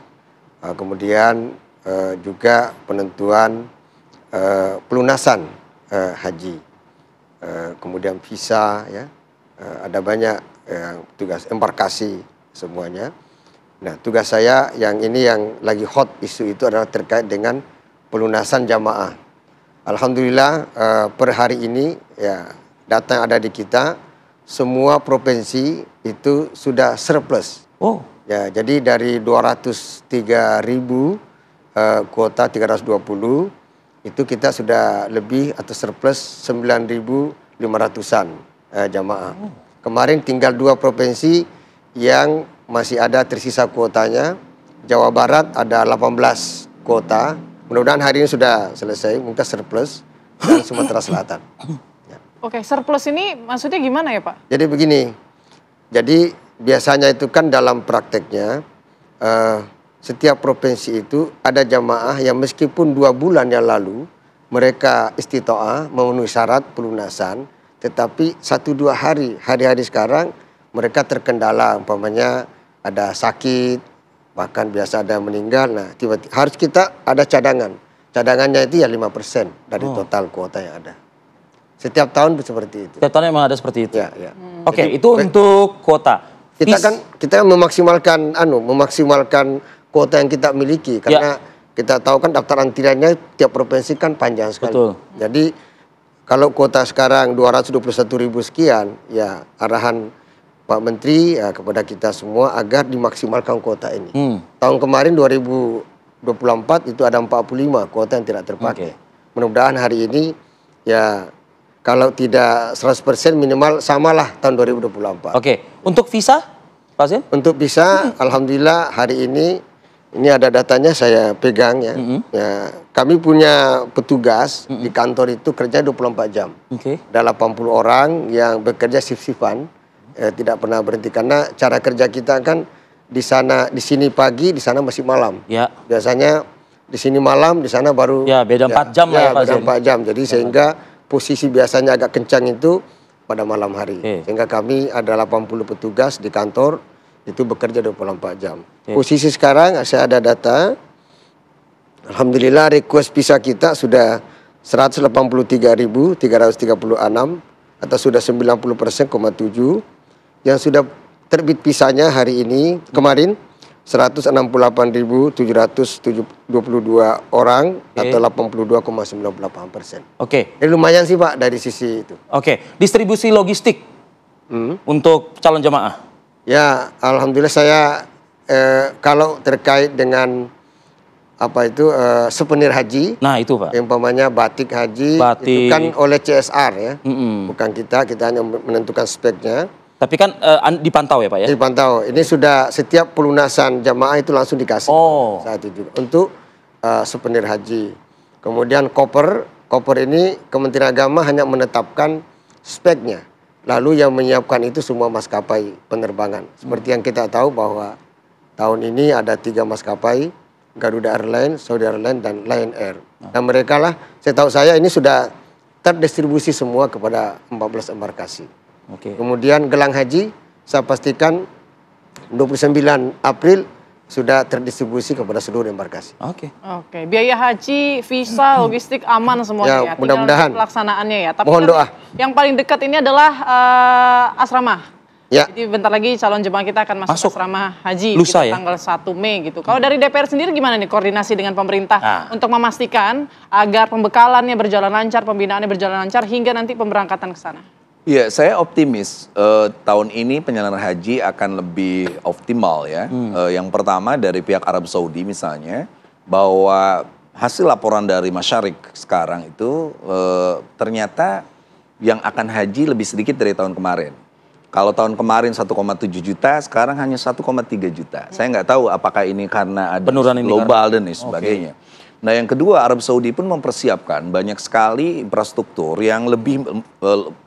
kemudian juga penentuan pelunasan haji, kemudian visa, ya, ada banyak tugas embarkasi semuanya. Nah, tugas saya yang ini yang lagi hot isu itu adalah terkait dengan pelunasan jamaah. Alhamdulillah per hari ini ya data yang ada di kita semua provinsi itu sudah surplus. Oh. Ya, jadi dari 203.000 kuota 320 itu kita sudah lebih atau surplus 9.500-an jamaah. Kemarin tinggal 2 provinsi yang masih ada tersisa kuotanya. Jawa Barat ada 18 kuota. Mudah-mudahan hari ini sudah selesai, mungkin surplus, dan Sumatera Selatan. Oke, surplus ini maksudnya gimana ya Pak? Jadi begini, jadi biasanya itu kan dalam prakteknya setiap provinsi itu ada jamaah yang meskipun 2 bulan yang lalu mereka istitoah memenuhi syarat pelunasan, tetapi 1-2 hari-hari sekarang mereka terkendala, umpamanya ada sakit, bahkan biasa ada yang meninggal. Nah, tiba-tiba harus kita ada cadangan. Cadangannya itu ya 5% dari total kuota yang ada. Setiap tahun seperti itu. Setiap tahun memang ada seperti itu. Ya, ya. Oke, itu untuk kuota. Kita memaksimalkan kuota yang kita miliki karena kita tahu kan daftar antriannya tiap provinsi kan panjang sekali. Betul. Jadi kalau kuota sekarang 221.000 sekian, ya arahan Pak Menteri ya, kepada kita semua agar dimaksimalkan kuota ini. Tahun kemarin 2024 itu ada 45 kuota yang tidak terpakai. Mudah-mudahan hari ini ya kalau tidak 100% minimal samalah tahun 2024. Oke, untuk visa, Pak Zain? Untuk visa, alhamdulillah hari ini ada datanya saya pegang ya. Ya, kami punya petugas di kantor itu kerja 24 jam. Ada 80 orang yang bekerja shift-shiftan, tidak pernah berhenti karena cara kerja kita kan di sini pagi, di sana masih malam. Ya. Biasanya di sini malam, di sana baru beda 4 jam lah ya Pak Zain. Beda 4 jam. Jadi sehingga posisi biasanya agak kencang itu pada malam hari. Sehingga kami ada 80 petugas di kantor itu bekerja 24 jam. Posisi sekarang saya ada data. Alhamdulillah request visa kita sudah 183.336 atau sudah 90%,7. Yang sudah terbit visanya hari ini kemarin 168.722 orang atau 82,98%. Jadi lumayan sih Pak dari sisi itu. Distribusi logistik untuk calon jemaah. Ya, alhamdulillah saya kalau terkait dengan souvenir haji. Nah, itu Pak. Umpamanya batik haji itu kan oleh CSR ya. Bukan kita hanya menentukan speknya. Tapi kan dipantau ya Pak ya? Dipantau. Ini sudah setiap pelunasan jamaah itu langsung dikasih saat itu untuk souvenir haji. Kemudian koper ini Kementerian Agama hanya menetapkan speknya. Lalu yang menyiapkan itu semua maskapai penerbangan. Seperti yang kita tahu bahwa tahun ini ada 3 maskapai, Garuda Airlines, Saudi Airlines, dan Lion Air. Dan mereka lah, setahu saya ini sudah terdistribusi semua kepada 14 embarkasi. Kemudian gelang haji, saya pastikan 29 April sudah terdistribusi kepada seluruh embarkasi. Biaya haji, visa, logistik aman semuanya ya. Mudah-mudahan. Pelaksanaannya ya. Tapi mohon doa. Yang paling dekat ini adalah asrama. Ya. Jadi bentar lagi calon jemaah kita akan masuk asrama haji lusa gitu, ya? tanggal 1 Mei gitu. Kalau dari DPR sendiri gimana nih koordinasi dengan pemerintah untuk memastikan agar pembekalannya berjalan lancar, pembinaannya berjalan lancar hingga nanti pemberangkatan ke sana? Ya, saya optimis tahun ini penyelenggaraan haji akan lebih optimal ya. Yang pertama dari pihak Arab Saudi misalnya, bahwa hasil laporan dari Masyarik sekarang itu ternyata yang akan haji lebih sedikit dari tahun kemarin. Kalau tahun kemarin 1,7 juta, sekarang hanya 1,3 juta. Saya nggak tahu apakah ini karena ada penurunan global dan sebagainya. Nah yang kedua, Arab Saudi pun mempersiapkan banyak sekali infrastruktur yang lebih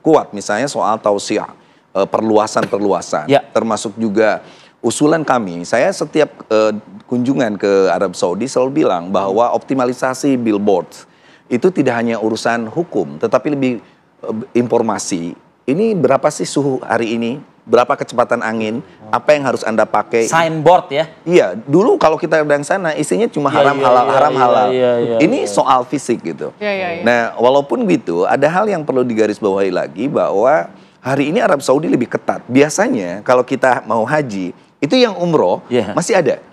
kuat. Misalnya soal tausiah, perluasan-perluasan. Termasuk juga usulan kami. Saya setiap kunjungan ke Arab Saudi selalu bilang bahwa optimalisasi billboard itu tidak hanya urusan hukum, tetapi lebih informasi. Ini berapa sih suhu hari ini? Berapa kecepatan angin? Apa yang harus Anda pakai? Signboard ya? Iya, dulu kalau kita datang sana isinya cuma haram halal, haram halal. Ini soal fisik gitu. Nah, walaupun gitu, ada hal yang perlu digarisbawahi lagi bahwa hari ini Arab Saudi lebih ketat. Biasanya kalau kita mau haji, itu yang umroh masih ada.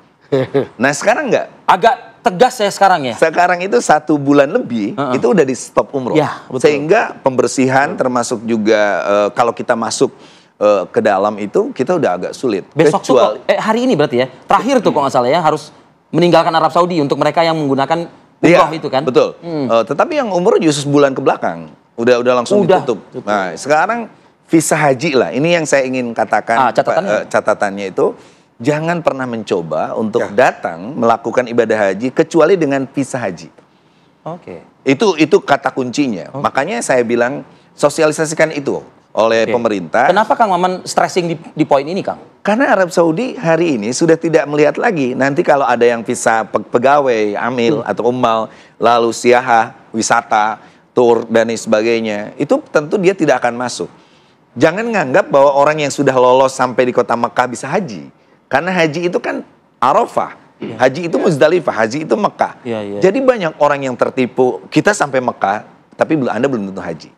Nah, sekarang enggak. Agak tegas ya sekarang ya? Sekarang itu 1 bulan lebih, itu udah di stop umroh. Sehingga pembersihan termasuk juga kalau kita masuk ke dalam itu, kita udah agak sulit. Besok tuh, hari ini berarti ya? Terakhir tuh kok nggak salah ya, harus meninggalkan Arab Saudi untuk mereka yang menggunakan umroh itu kan? Betul. Tetapi yang umroh justru sebulan ke belakang. Udah langsung ditutup. Nah, sekarang visa haji lah. Ini yang saya ingin katakan catatannya itu. Jangan pernah mencoba untuk datang melakukan ibadah haji kecuali dengan visa haji. Itu kata kuncinya. Makanya saya bilang sosialisasikan itu oleh pemerintah. Kenapa Kang Maman stressing di poin ini, Kang? Karena Arab Saudi hari ini sudah tidak melihat lagi. Nanti kalau ada yang visa pegawai, amil atau ummal, lalu siaha, wisata, tur dan sebagainya, itu tentu dia tidak akan masuk. Jangan nganggap bahwa orang yang sudah lolos sampai di kota Mekah bisa haji. Karena haji itu kan Arafah, haji itu Muzdalifah, haji itu Mekah. Jadi banyak orang yang tertipu, kita sampai Mekah, tapi Anda belum tentu haji.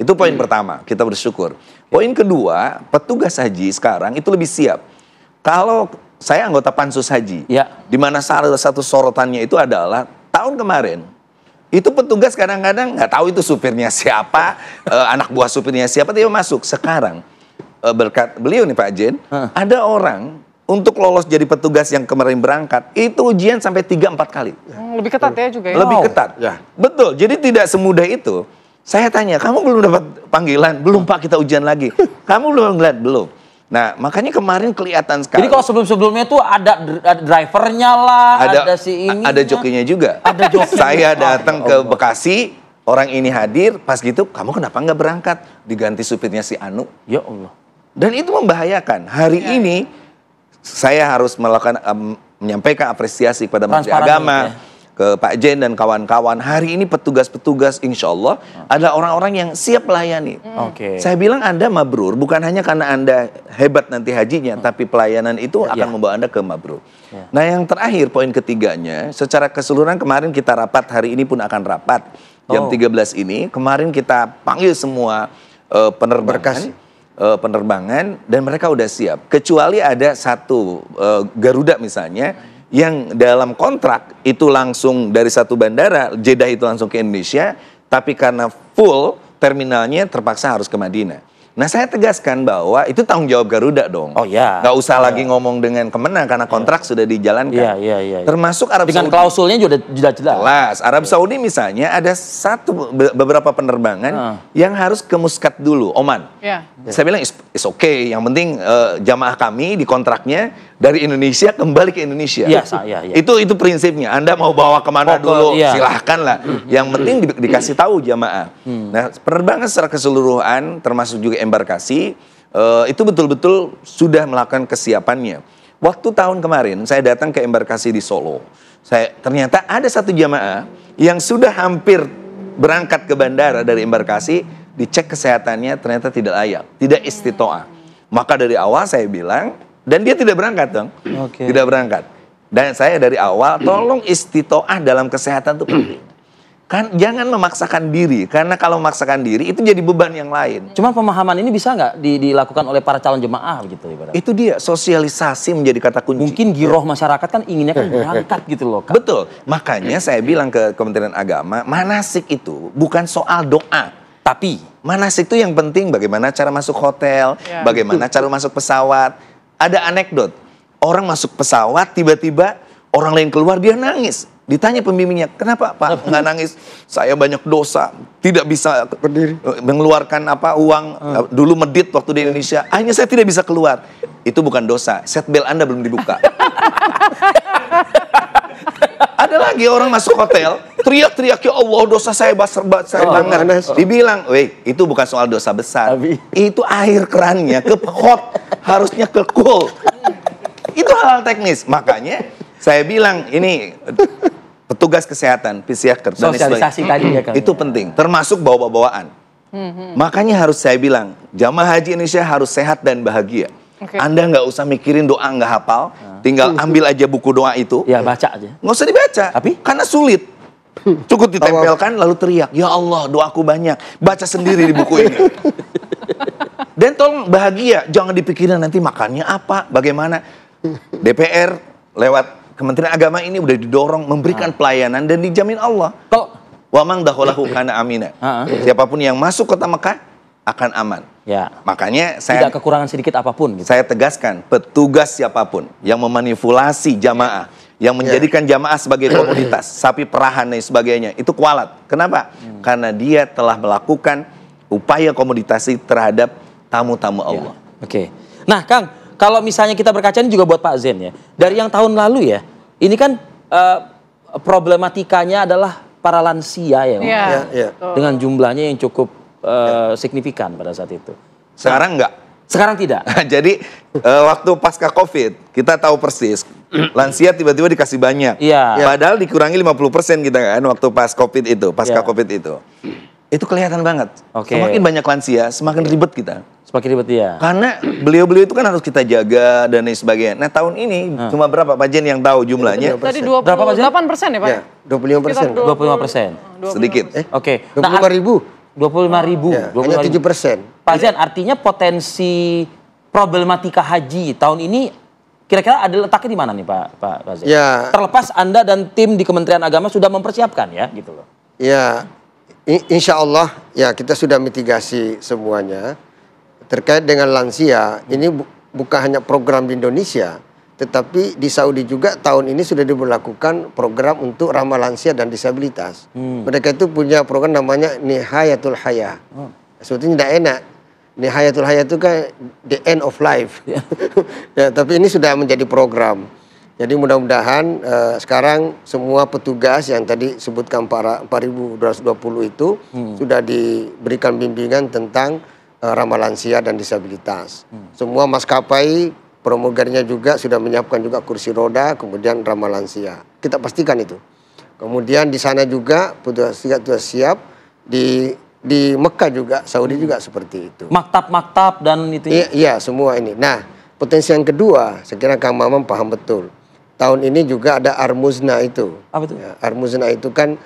Itu poin pertama, kita bersyukur. Poin kedua, petugas haji sekarang itu lebih siap. Kalau saya anggota pansus haji, di mana salah satu sorotannya itu adalah tahun kemarin, itu petugas kadang-kadang nggak tahu itu supirnya siapa, anak buah supirnya siapa, dia masuk. Sekarang, berkat beliau nih Pak Jen, ada orang untuk lolos jadi petugas yang kemarin berangkat, itu ujian sampai 3-4 kali. Lebih ketat ya juga ya? Lebih ketat, betul. Jadi tidak semudah itu. Saya tanya, kamu belum dapat panggilan? Belum Pak, kita ujian lagi. Kamu belum ngeliat? Belum. Nah, makanya kemarin kelihatan sekali. Jadi kalau sebelum-sebelumnya tuh ada drivernya lah, ada si ini. Ada jokinya juga. Ada joki. Saya datang ke Bekasi, orang ini hadir, pas gitu, kamu kenapa nggak berangkat? Diganti supirnya si Anu. Ya Allah. Dan itu membahayakan. Hari ini, saya harus melakukan menyampaikan apresiasi kepada Menteri Agama, ke Pak Jen dan kawan-kawan. Hari ini petugas-petugas insya Allah adalah orang-orang yang siap melayani. Saya bilang Anda mabrur bukan hanya karena Anda hebat nanti hajinya, tapi pelayanan itu akan membawa Anda ke mabrur. Nah yang terakhir poin ketiganya, secara keseluruhan kemarin kita rapat, hari ini pun akan rapat jam 13 ini. Kemarin kita panggil semua penerbangan dan mereka udah siap. Kecuali ada satu Garuda misalnya yang dalam kontrak itu langsung dari satu bandara Jeddah itu langsung ke Indonesia, tapi karena full terminalnya terpaksa harus ke Madinah. Nah saya tegaskan bahwa itu tanggung jawab Garuda dong. Nggak usah lagi ngomong dengan Kemenang karena kontrak sudah dijalankan. Termasuk Arab dengan Saudi. klausulnya juga jelas. Arab Saudi misalnya ada beberapa penerbangan yang harus ke Muscat dulu, Oman. Saya bilang it's okay. Yang penting jamaah kami di kontraknya dari Indonesia kembali ke Indonesia. Itu prinsipnya. Anda mau bawa kemana dulu silahkan lah. Yang penting dikasih tahu jamaah. Nah penerbangan secara keseluruhan termasuk juga embarkasi itu betul-betul sudah melakukan kesiapannya. Waktu tahun kemarin saya datang ke embarkasi di Solo. Ternyata ada satu jamaah yang sudah hampir berangkat ke bandara dari embarkasi, dicek kesehatannya ternyata tidak layak, tidak istitoah. Maka dari awal saya bilang, dan dia tidak berangkat dong, tidak berangkat. Dan saya dari awal tolong istitoah dalam kesehatan itu penting. Kan jangan memaksakan diri, karena kalau memaksakan diri itu jadi beban yang lain. Cuman pemahaman ini bisa nggak dilakukan oleh para calon jemaah gitu ibaratnya? Itu dia, sosialisasi menjadi kata kunci. Mungkin giroh masyarakat kan inginnya kan berangkat gitu loh, Kang. Betul, makanya saya bilang ke Kementerian Agama, manasik itu bukan soal doa. Tapi manasik itu yang penting bagaimana cara masuk hotel, bagaimana cara masuk pesawat. Ada anekdot, orang masuk pesawat tiba-tiba orang lain keluar, dia nangis. Ditanya pembimbingnya, kenapa Pak nggak nangis? Saya banyak dosa, tidak bisa mengeluarkan uang. Dulu medit waktu di Indonesia, akhirnya saya tidak bisa keluar. Itu bukan dosa, seatbelt Anda belum dibuka. Ada lagi orang masuk hotel, teriak-teriak, ya Allah dosa saya besar banget. Dibilang, weh itu bukan soal dosa besar, itu air kerannya ke hot, harusnya ke cool. Itu hal-hal teknis, makanya saya bilang ini petugas kesehatan, psikiater dan sosialisasi tadi ya, Kang. Itu penting, termasuk bawa-bawaan. Makanya harus saya bilang, jamaah haji Indonesia harus sehat dan bahagia. Anda nggak usah mikirin doa nggak hafal, tinggal ambil aja buku doa itu. Ya baca aja. Nggak usah dibaca, karena sulit. Cukup ditempelkan lalu teriak, ya Allah doaku banyak, baca sendiri di buku ini. Dan tolong bahagia, jangan dipikirin nanti makannya apa, bagaimana. DPR lewat Kementerian Agama ini udah didorong memberikan pelayanan dan dijamin Allah. Wa man dakhalahu kana amina. Siapapun yang masuk kota Mekah akan aman. Ya. Makanya saya tidak kekurangan sedikit apapun gitu. Saya tegaskan, petugas siapapun yang memanipulasi jamaah, yang menjadikan jamaah sebagai komoditas, sapi perahan dan sebagainya, itu kualat. Kenapa? Karena dia telah melakukan upaya komoditasi terhadap tamu-tamu Allah. Oke. Nah, Kang, kalau misalnya kita berkaca ini juga buat Pak Zen ya. Dari yang tahun lalu ya, ini kan problematikanya adalah para lansia ya, dengan jumlahnya yang cukup signifikan pada saat itu. Sekarang enggak? Sekarang tidak. Jadi waktu pasca COVID kita tahu persis lansia tiba-tiba dikasih banyak. Padahal dikurangi 50% kita kan waktu pas COVID itu, pasca COVID itu. Itu kelihatan banget. Semakin banyak lansia, semakin ribet kita. Semakin ribet ya. Karena beliau-beliau itu kan harus kita jaga dan lain sebagainya. Nah tahun ini cuma berapa Pak Jen yang tahu jumlahnya? Tadi 28% ya Pak? Ya, 25%. 25%. Sedikit. Oke. 25.000. 25.000. Ya, hanya 7%. Pak Zen, artinya potensi problematika haji tahun ini kira-kira ada letaknya di mana nih Pak Zen? Ya. Terlepas Anda dan tim di Kementerian Agama sudah mempersiapkan ya gitu loh. Ya, insya Allah ya kita sudah mitigasi semuanya. Terkait dengan lansia, ini bukan hanya program di Indonesia, tetapi di Saudi juga tahun ini sudah diberlakukan program untuk ramah lansia dan disabilitas. Mereka itu punya program namanya Nihayatul Hayah. Sebetulnya tidak enak. Nihayatul Hayah itu kan the end of life. Ya, tapi ini sudah menjadi program. Jadi mudah-mudahan sekarang semua petugas yang tadi sebutkan 4.220 itu sudah diberikan bimbingan tentang ramah lansia dan disabilitas. Semua maskapai pramugarinya juga sudah menyiapkan juga kursi roda, kemudian ramah lansia. Kita pastikan itu. Kemudian di sana juga petugas siap di Mekah juga, Saudi juga seperti itu. Maktab-maktab dan itu. Iya, semua ini. Nah, potensi yang kedua, saya kira Kang Maman paham betul. Tahun ini juga ada Armuzna itu. Apa itu? Ya, Armuzna itu kan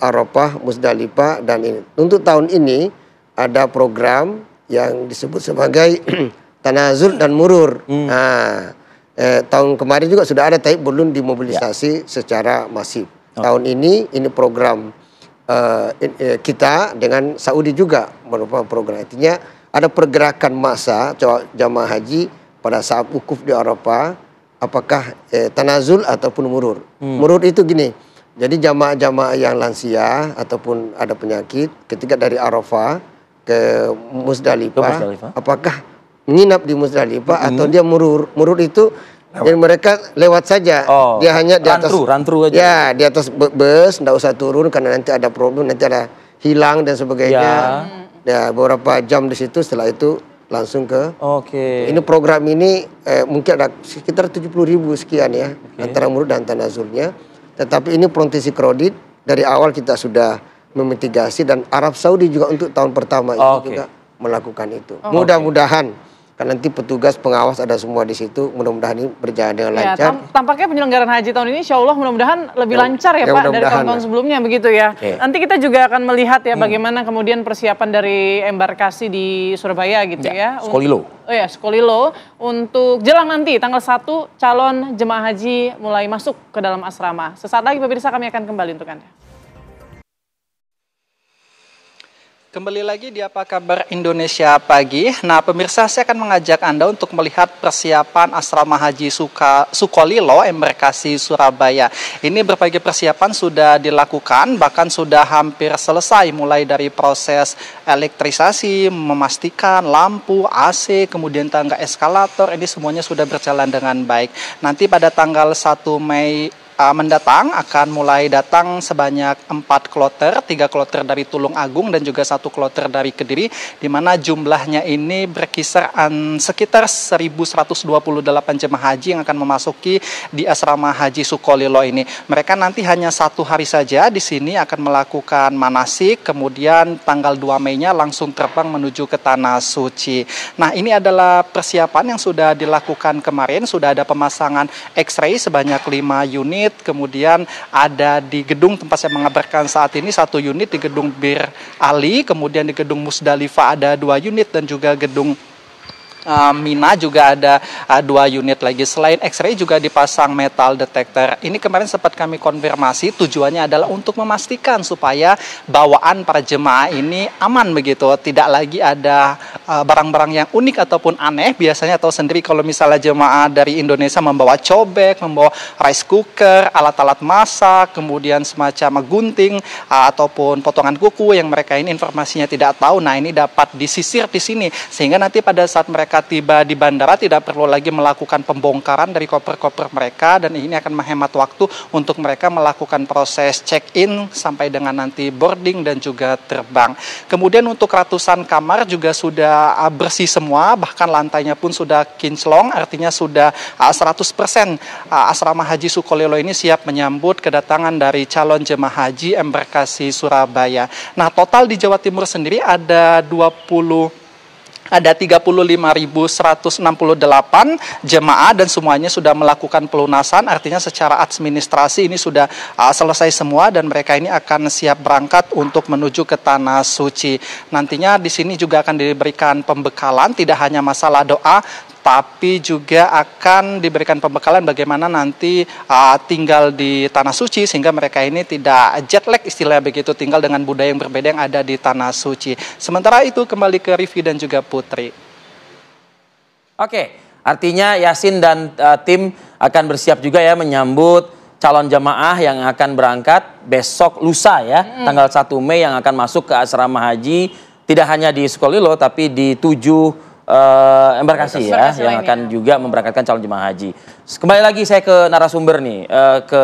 Arafah, Musdalifah dan ini. Untuk tahun ini ada program yang disebut sebagai Tanazul dan Murur. Nah, tahun kemarin juga sudah ada, tapi belum dimobilisasi secara masif. Tahun ini program kita dengan Saudi juga merupakan program. Artinya ada pergerakan massa jamaah haji pada saat wukuf di Arafah, apakah Tanazul ataupun Murur. Murur itu gini, jadi jamaah-jamaah yang lansia ataupun ada penyakit ketika dari Arafah ke Musdalifah, apakah menginap di Musdalifah atau dia murur. Murur itu jadi mereka lewat saja. Dia hanya di atas rantru aja. Ya, di atas bus, enggak usah turun karena nanti ada problem, nanti ada hilang dan sebagainya. Ya, beberapa jam di situ, setelah itu langsung ke. Ini program ini mungkin ada sekitar 70.000 sekian ya, antara Murur dan Tanazulnya. Tetapi ini potensi kredit dari awal kita sudah memitigasi, dan Arab Saudi juga untuk tahun pertama ini juga melakukan itu. Mudah-mudahan Kan nanti petugas pengawas ada semua di situ. Mudah-mudahan ini berjalan dengan lancar. Tampaknya penyelenggaraan haji tahun ini insya Allah mudah-mudahan lebih lancar ya Pak dari tahun-tahun sebelumnya begitu ya. Nanti kita juga akan melihat ya bagaimana kemudian persiapan dari embarkasi di Surabaya gitu ya. Sukolilo. Oh ya, Sukolilo untuk jelang nanti tanggal 1 calon jemaah haji mulai masuk ke dalam asrama. Sesaat lagi pemirsa kami akan kembali untuk Anda. Kembali lagi di Apa Kabar Indonesia Pagi. Nah pemirsa, saya akan mengajak Anda untuk melihat persiapan asrama haji Sukolilo embarkasi Surabaya. Ini berbagai persiapan sudah dilakukan, bahkan sudah hampir selesai mulai dari proses elektrisasi, memastikan lampu, AC, kemudian tangga eskalator, ini semuanya sudah berjalan dengan baik. Nanti pada tanggal 1 Mei mendatang akan mulai datang sebanyak 4 kloter, 3 kloter dari Tulung Agung dan juga 1 kloter dari Kediri, di mana jumlahnya ini berkisar sekitar 1.128 jemaah haji yang akan memasuki di asrama haji Sukolilo ini. Mereka nanti hanya 1 hari saja di sini akan melakukan manasik, kemudian tanggal 2 Mei-nya langsung terbang menuju ke Tanah Suci. Nah ini adalah persiapan yang sudah dilakukan kemarin, sudah ada pemasangan X-ray sebanyak 5 unit. Kemudian ada di gedung tempat saya mengabarkan saat ini 1 unit di gedung Bir Ali, kemudian di gedung Musdalifah ada 2 unit dan juga gedung Mina juga ada 2 unit lagi. Selain X-ray juga dipasang metal detector. Ini kemarin sempat kami konfirmasi, tujuannya adalah untuk memastikan supaya bawaan para jemaah ini aman begitu. Tidak lagi ada barang-barang yang unik ataupun aneh. Biasanya tahu sendiri kalau misalnya jemaah dari Indonesia membawa cobek, membawa rice cooker, alat-alat masak, kemudian semacam gunting ataupun potongan kuku yang mereka ini informasinya tidak tahu. Nah ini dapat disisir di sini sehingga nanti pada saat mereka tiba di bandara tidak perlu lagi melakukan pembongkaran dari koper-koper mereka, dan ini akan menghemat waktu untuk mereka melakukan proses check-in sampai dengan nanti boarding dan juga terbang. Kemudian untuk ratusan kamar juga sudah bersih semua, bahkan lantainya pun sudah kinclong, artinya sudah 100% asrama haji Sukolilo ini siap menyambut kedatangan dari calon jemaah haji embarkasi Surabaya. Nah total di Jawa Timur sendiri ada 35.168 jemaah dan semuanya sudah melakukan pelunasan, artinya secara administrasi ini sudah selesai semua dan mereka ini akan siap berangkat untuk menuju ke Tanah Suci. Nantinya di sini juga akan diberikan pembekalan, tidak hanya masalah doa, tapi juga akan diberikan pembekalan bagaimana nanti tinggal di Tanah Suci sehingga mereka ini tidak jet lag istilahnya begitu, tinggal dengan budaya yang berbeda yang ada di Tanah Suci. Sementara itu kembali ke Rivi dan juga Putri. Oke, artinya Yasin dan tim akan bersiap juga ya menyambut calon jamaah yang akan berangkat besok lusa ya, tanggal 1 Mei yang akan masuk ke asrama haji tidak hanya di Sukolilo tapi di 7 embarkasi ya yang akan juga memberangkatkan calon jemaah haji. Kembali lagi saya ke narasumber nih, ke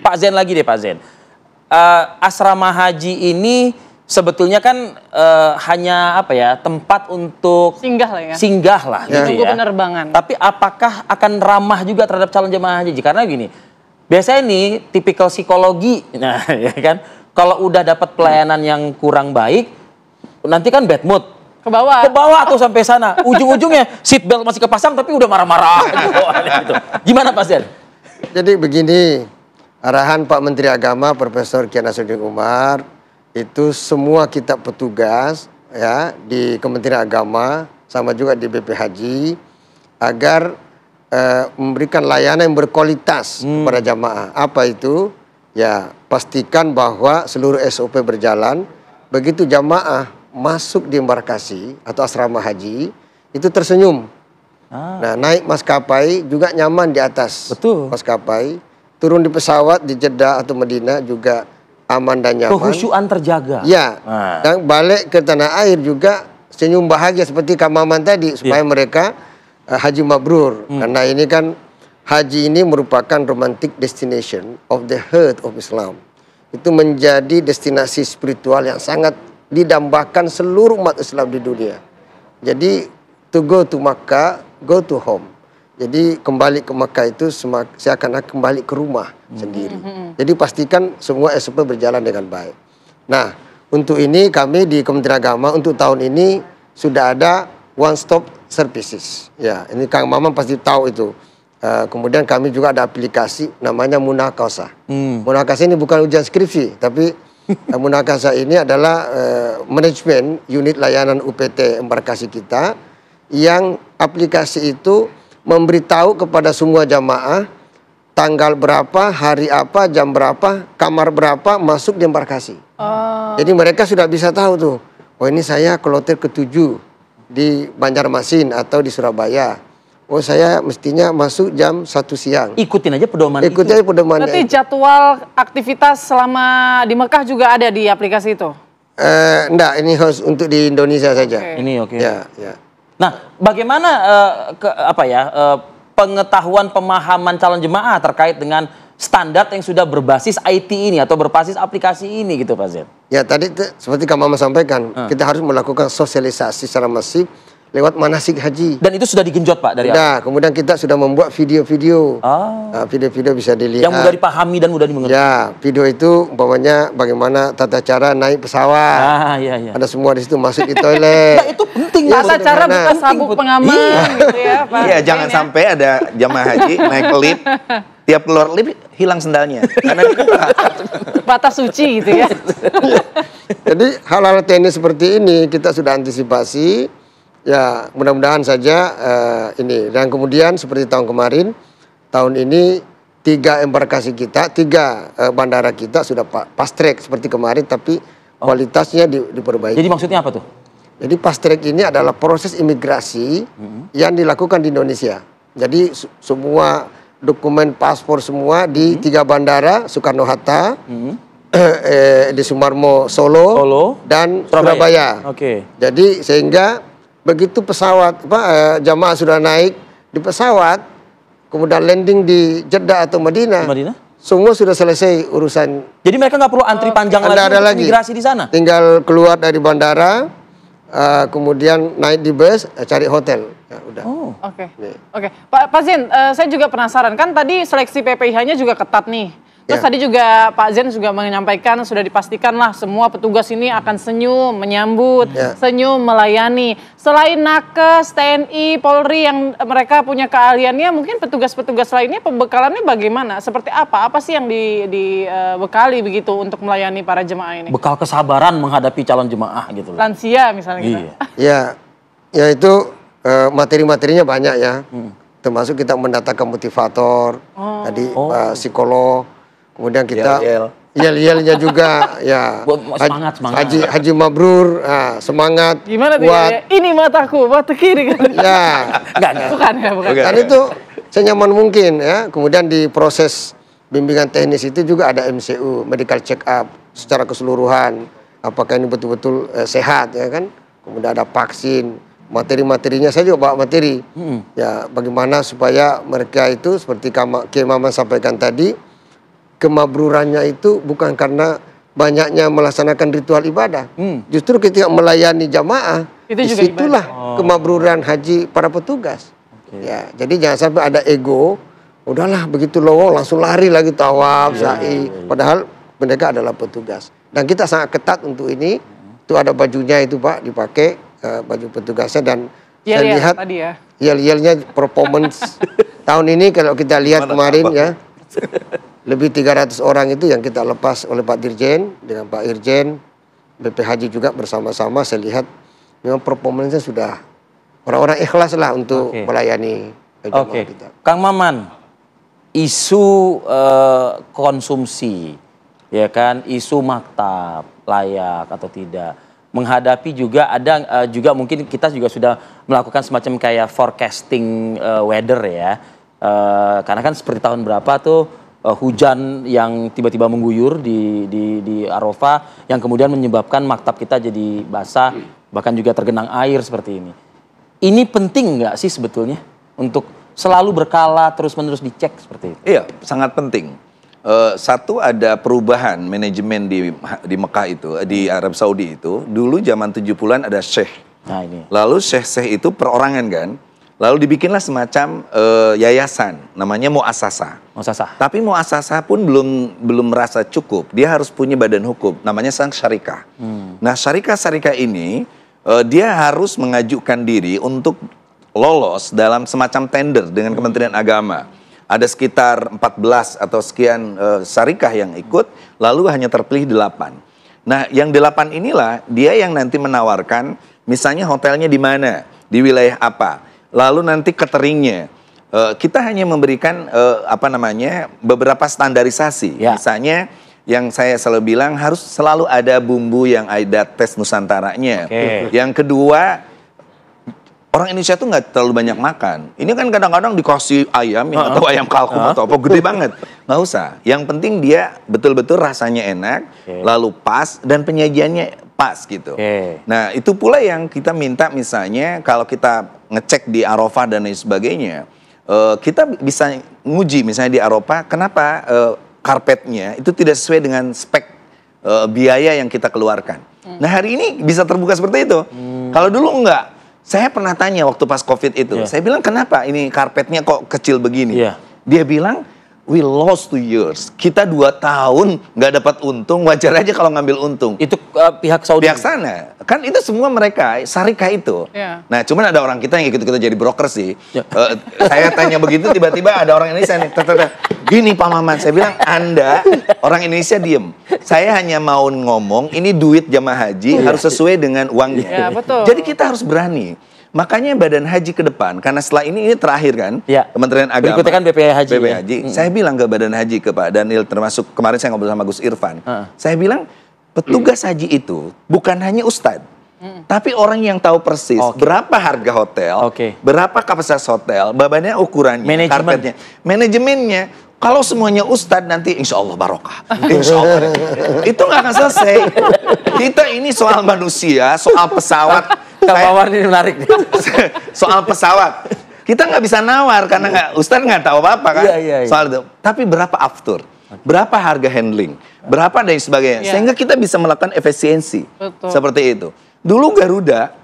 Pak Zen lagi deh Pak Zen. Asrama haji ini sebetulnya kan hanya apa ya, tempat untuk singgah lah ya. Singgah lah gitu Tunggu ya. penerbangan. Tapi apakah akan ramah juga terhadap calon jemaah haji? Karena gini, biasanya ini tipikal psikologi, nah ya kan. Kalau udah dapat pelayanan yang kurang baik, nanti kan bad mood. Ke bawah tuh sampai sana. Ujung-ujungnya seat belt masih kepasang tapi udah marah-marah gitu. Gimana Pak Zen? Jadi begini, arahan Pak Menteri Agama Profesor Kiai Nasruddin Umar itu semua kita petugas ya di Kementerian Agama sama juga di BP Haji agar memberikan layanan yang berkualitas kepada jamaah. Apa itu? Ya, pastikan bahwa seluruh SOP berjalan. Begitu jamaah masuk di embarkasi atau asrama haji itu tersenyum. Nah, naik maskapai juga nyaman di atas maskapai, turun di pesawat di Jeddah atau Madinah juga aman dan nyaman. Kehusyuan terjaga. Ya, dan balik ke tanah air juga senyum bahagia seperti Kak Maman tadi supaya mereka haji mabrur. Karena ini kan haji ini merupakan romantic destination of the heart of Islam. Itu menjadi destinasi spiritual yang sangat didambakan seluruh umat Islam di dunia. Jadi to go to Makkah, go to home. Jadi kembali ke Makkah itu seakan-akan kembali ke rumah sendiri. Jadi pastikan semua SOP berjalan dengan baik. Nah, untuk ini kami di Kementerian Agama untuk tahun ini sudah ada one stop services. Ya, ini Kang Maman pasti tahu itu. Kemudian kami juga ada aplikasi namanya Munakasa. Munakasa ini bukan ujian skripsi, tapi Munakasa ini adalah manajemen unit layanan UPT embarkasi kita, yang aplikasi itu memberitahu kepada semua jamaah tanggal berapa, hari apa, jam berapa, kamar berapa masuk di embarkasi. Jadi mereka sudah bisa tahu tuh, oh ini saya kloter ke-7 di Banjarmasin atau di Surabaya. Oh saya mestinya masuk jam 1 siang. Ikutin aja pedoman Ikutin aja pedoman. Berarti jadwal aktivitas selama di Mekah juga ada di aplikasi itu? Enggak, ini harus untuk di Indonesia saja. Ini oke. Ya, ya. Nah, bagaimana pengetahuan pemahaman calon jemaah terkait dengan standar yang sudah berbasis IT ini atau berbasis aplikasi ini gitu Pak Zen? Ya tadi seperti Kak Mama sampaikan, kita harus melakukan sosialisasi secara masif lewat manasik haji. Dan itu sudah digenjot Pak dari awal? Kemudian kita sudah membuat video-video. Video-video bisa dilihat. Yang mudah dipahami dan mudah dimengerti. Ya, video itu umpamanya bagaimana tata cara naik pesawat. Iya. Ada semua di situ, masuk di toilet. Nah, itu penting. Tata cara buka sabuk pengaman gitu ya Pak. Iya, jangan sampai ada jamaah haji naik lift, tiap keluar lift hilang sendalnya. Karena batas suci gitu ya. Jadi hal-hal teknis seperti ini kita sudah antisipasi. Ya, mudah-mudahan saja ini. Dan kemudian seperti tahun kemarin, tahun ini 3 embarkasi kita, 3 bandara kita sudah fast track seperti kemarin, tapi kualitasnya diperbaiki. Jadi maksudnya apa tuh? Jadi fast track ini adalah proses imigrasi yang dilakukan di Indonesia. Jadi semua dokumen paspor semua di 3 bandara, Soekarno-Hatta, di Sumarmo, Solo, dan Surabaya. Oke. Jadi sehingga begitu pesawat jamaah sudah naik di pesawat, kemudian landing di Jeddah atau Madinah, semua sudah selesai urusan. Jadi mereka nggak perlu antri panjang lagi untuk imigrasi di sana? Tinggal keluar dari bandara, kemudian naik di bus, cari hotel. Ya, udah. Oke. Pak Zen, saya juga penasaran, kan tadi seleksi PPIH-nya juga ketat nih. Terus tadi juga Pak Zen juga menyampaikan sudah dipastikan lah semua petugas ini akan senyum menyambut, senyum melayani. Selain Nakes, TNI, Polri yang mereka punya keahliannya, mungkin petugas-petugas lainnya pembekalannya bagaimana? Seperti apa? Apa sih yang dibekali begitu untuk melayani para jemaah ini? Bekal kesabaran menghadapi calon jemaah gitu. Lansia misalnya gitu. Ya itu materi-materinya banyak ya. Termasuk kita mendatangkan motivator, tadi psikolog. Kemudian kita yel-yelnya juga ya. Semangat. Haji mabrur, semangat. Gimana tuh ya? Ini mataku, mata kiri kan. Ya. Bukan. Kan itu senyaman mungkin ya. Kemudian di proses bimbingan teknis itu juga ada MCU, medical check up secara keseluruhan. Apakah ini betul-betul sehat ya kan? Kemudian ada vaksin, materi-materinya saya juga bawa materi. Ya, bagaimana supaya mereka itu seperti Kiai Maman sampaikan tadi, kemabrurannya itu bukan karena banyaknya melaksanakan ritual ibadah. Justru ketika melayani jamaah, disitulah kemabruran haji para petugas. Ya, jadi jangan sampai ada ego, udahlah begitu lowo langsung lari lagi tawaf, sa'i. Padahal mereka adalah petugas. Dan kita sangat ketat untuk ini. Itu ada bajunya itu Pak, dipakai baju petugasnya, dan saya lihat yel-yelnya performance tahun ini kalau kita lihat kemarin ya. Lebih 300 orang itu yang kita lepas oleh Pak Dirjen dengan Pak Irjen, BP Haji juga bersama-sama. Saya lihat memang performanya sudah orang-orang ikhlas lah untuk melayani jemaah kita. Kang Maman, isu konsumsi, ya kan, isu maktab layak atau tidak, menghadapi juga ada juga mungkin kita juga sudah melakukan semacam kayak forecasting weather ya, karena kan seperti tahun berapa tuh. Hujan yang tiba-tiba mengguyur di Arafah yang kemudian menyebabkan maktab kita jadi basah, bahkan juga tergenang air seperti ini. Ini penting nggak sih sebetulnya untuk selalu berkala terus-menerus dicek seperti itu? Iya, sangat penting. Satu, ada perubahan manajemen di Mekah itu, di Arab Saudi itu. Dulu zaman 70-an ada syekh. Nah, ini. Lalu syekh itu perorangan kan. Lalu dibikinlah semacam yayasan, namanya muassasah. Tapi muassasah pun belum merasa cukup. Dia harus punya badan hukum, namanya sang syarikah. Nah, syarikah-syarikah ini dia harus mengajukan diri untuk lolos dalam semacam tender dengan Kementerian Agama. Ada sekitar 14 atau sekian syarikah yang ikut, lalu hanya terpilih 8. Nah, yang 8 inilah dia yang nanti menawarkan, misalnya hotelnya di mana, di wilayah apa, lalu nanti cateringnya. Kita hanya memberikan beberapa standarisasi. Misalnya yang saya selalu bilang harus selalu ada bumbu yang ada tes Nusantaranya. Yang kedua, orang Indonesia tuh nggak terlalu banyak makan. Ini kan kadang-kadang dikasih ayam atau ayam kalkun atau apa gede banget. Nggak usah. Yang penting dia betul-betul rasanya enak, lalu pas dan penyajiannya pas gitu. Nah itu pula yang kita minta misalnya kalau kita ngecek di Arafah dan lain sebagainya, kita bisa nguji misalnya di Arafah kenapa karpetnya itu tidak sesuai dengan spek biaya yang kita keluarkan. Nah hari ini bisa terbuka seperti itu. Kalau dulu enggak. Saya pernah tanya waktu pas COVID itu, saya bilang kenapa ini karpetnya kok kecil begini? Dia bilang, we lost 2 years. Kita 2 tahun nggak dapat untung, wajar aja kalau ngambil untung. Itu pihak Saudi? Pihak sana. Kan itu semua mereka, syarikah itu. Nah cuman ada orang kita yang ikut-ikut jadi broker sih. Saya tanya begitu, tiba-tiba ada orang Indonesia nih, gini Pak Maman, saya bilang Anda, orang Indonesia diem. Saya hanya mau ngomong, ini duit jamaah haji harus sesuai dengan uangnya. Jadi kita harus berani. Makanya Badan Haji ke depan, karena setelah ini terakhir kan, Kementerian Agama. Berikutnya kan BPH Haji. BPH Haji. Saya bilang ke Badan Haji, ke Pak Daniel, termasuk kemarin saya ngobrol sama Gus Irfan. Saya bilang, petugas haji itu bukan hanya ustadz, tapi orang yang tahu persis berapa harga hotel, berapa kapasitas hotel, bebannya, ukurannya, karpetnya, manajemennya. Kalau semuanya ustadz nanti insya Allah barokah. Insya Allah. Itu nggak akan selesai. Kita ini soal manusia, soal pesawat. Ini menarik nih. Soal pesawat. Kita nggak bisa nawar karena ustadz nggak tahu apa-apa kan. Soal itu. Tapi berapa aftur? Berapa harga handling? Berapa dan sebagainya. Sehingga kita bisa melakukan efisiensi. Seperti itu. Dulu Garuda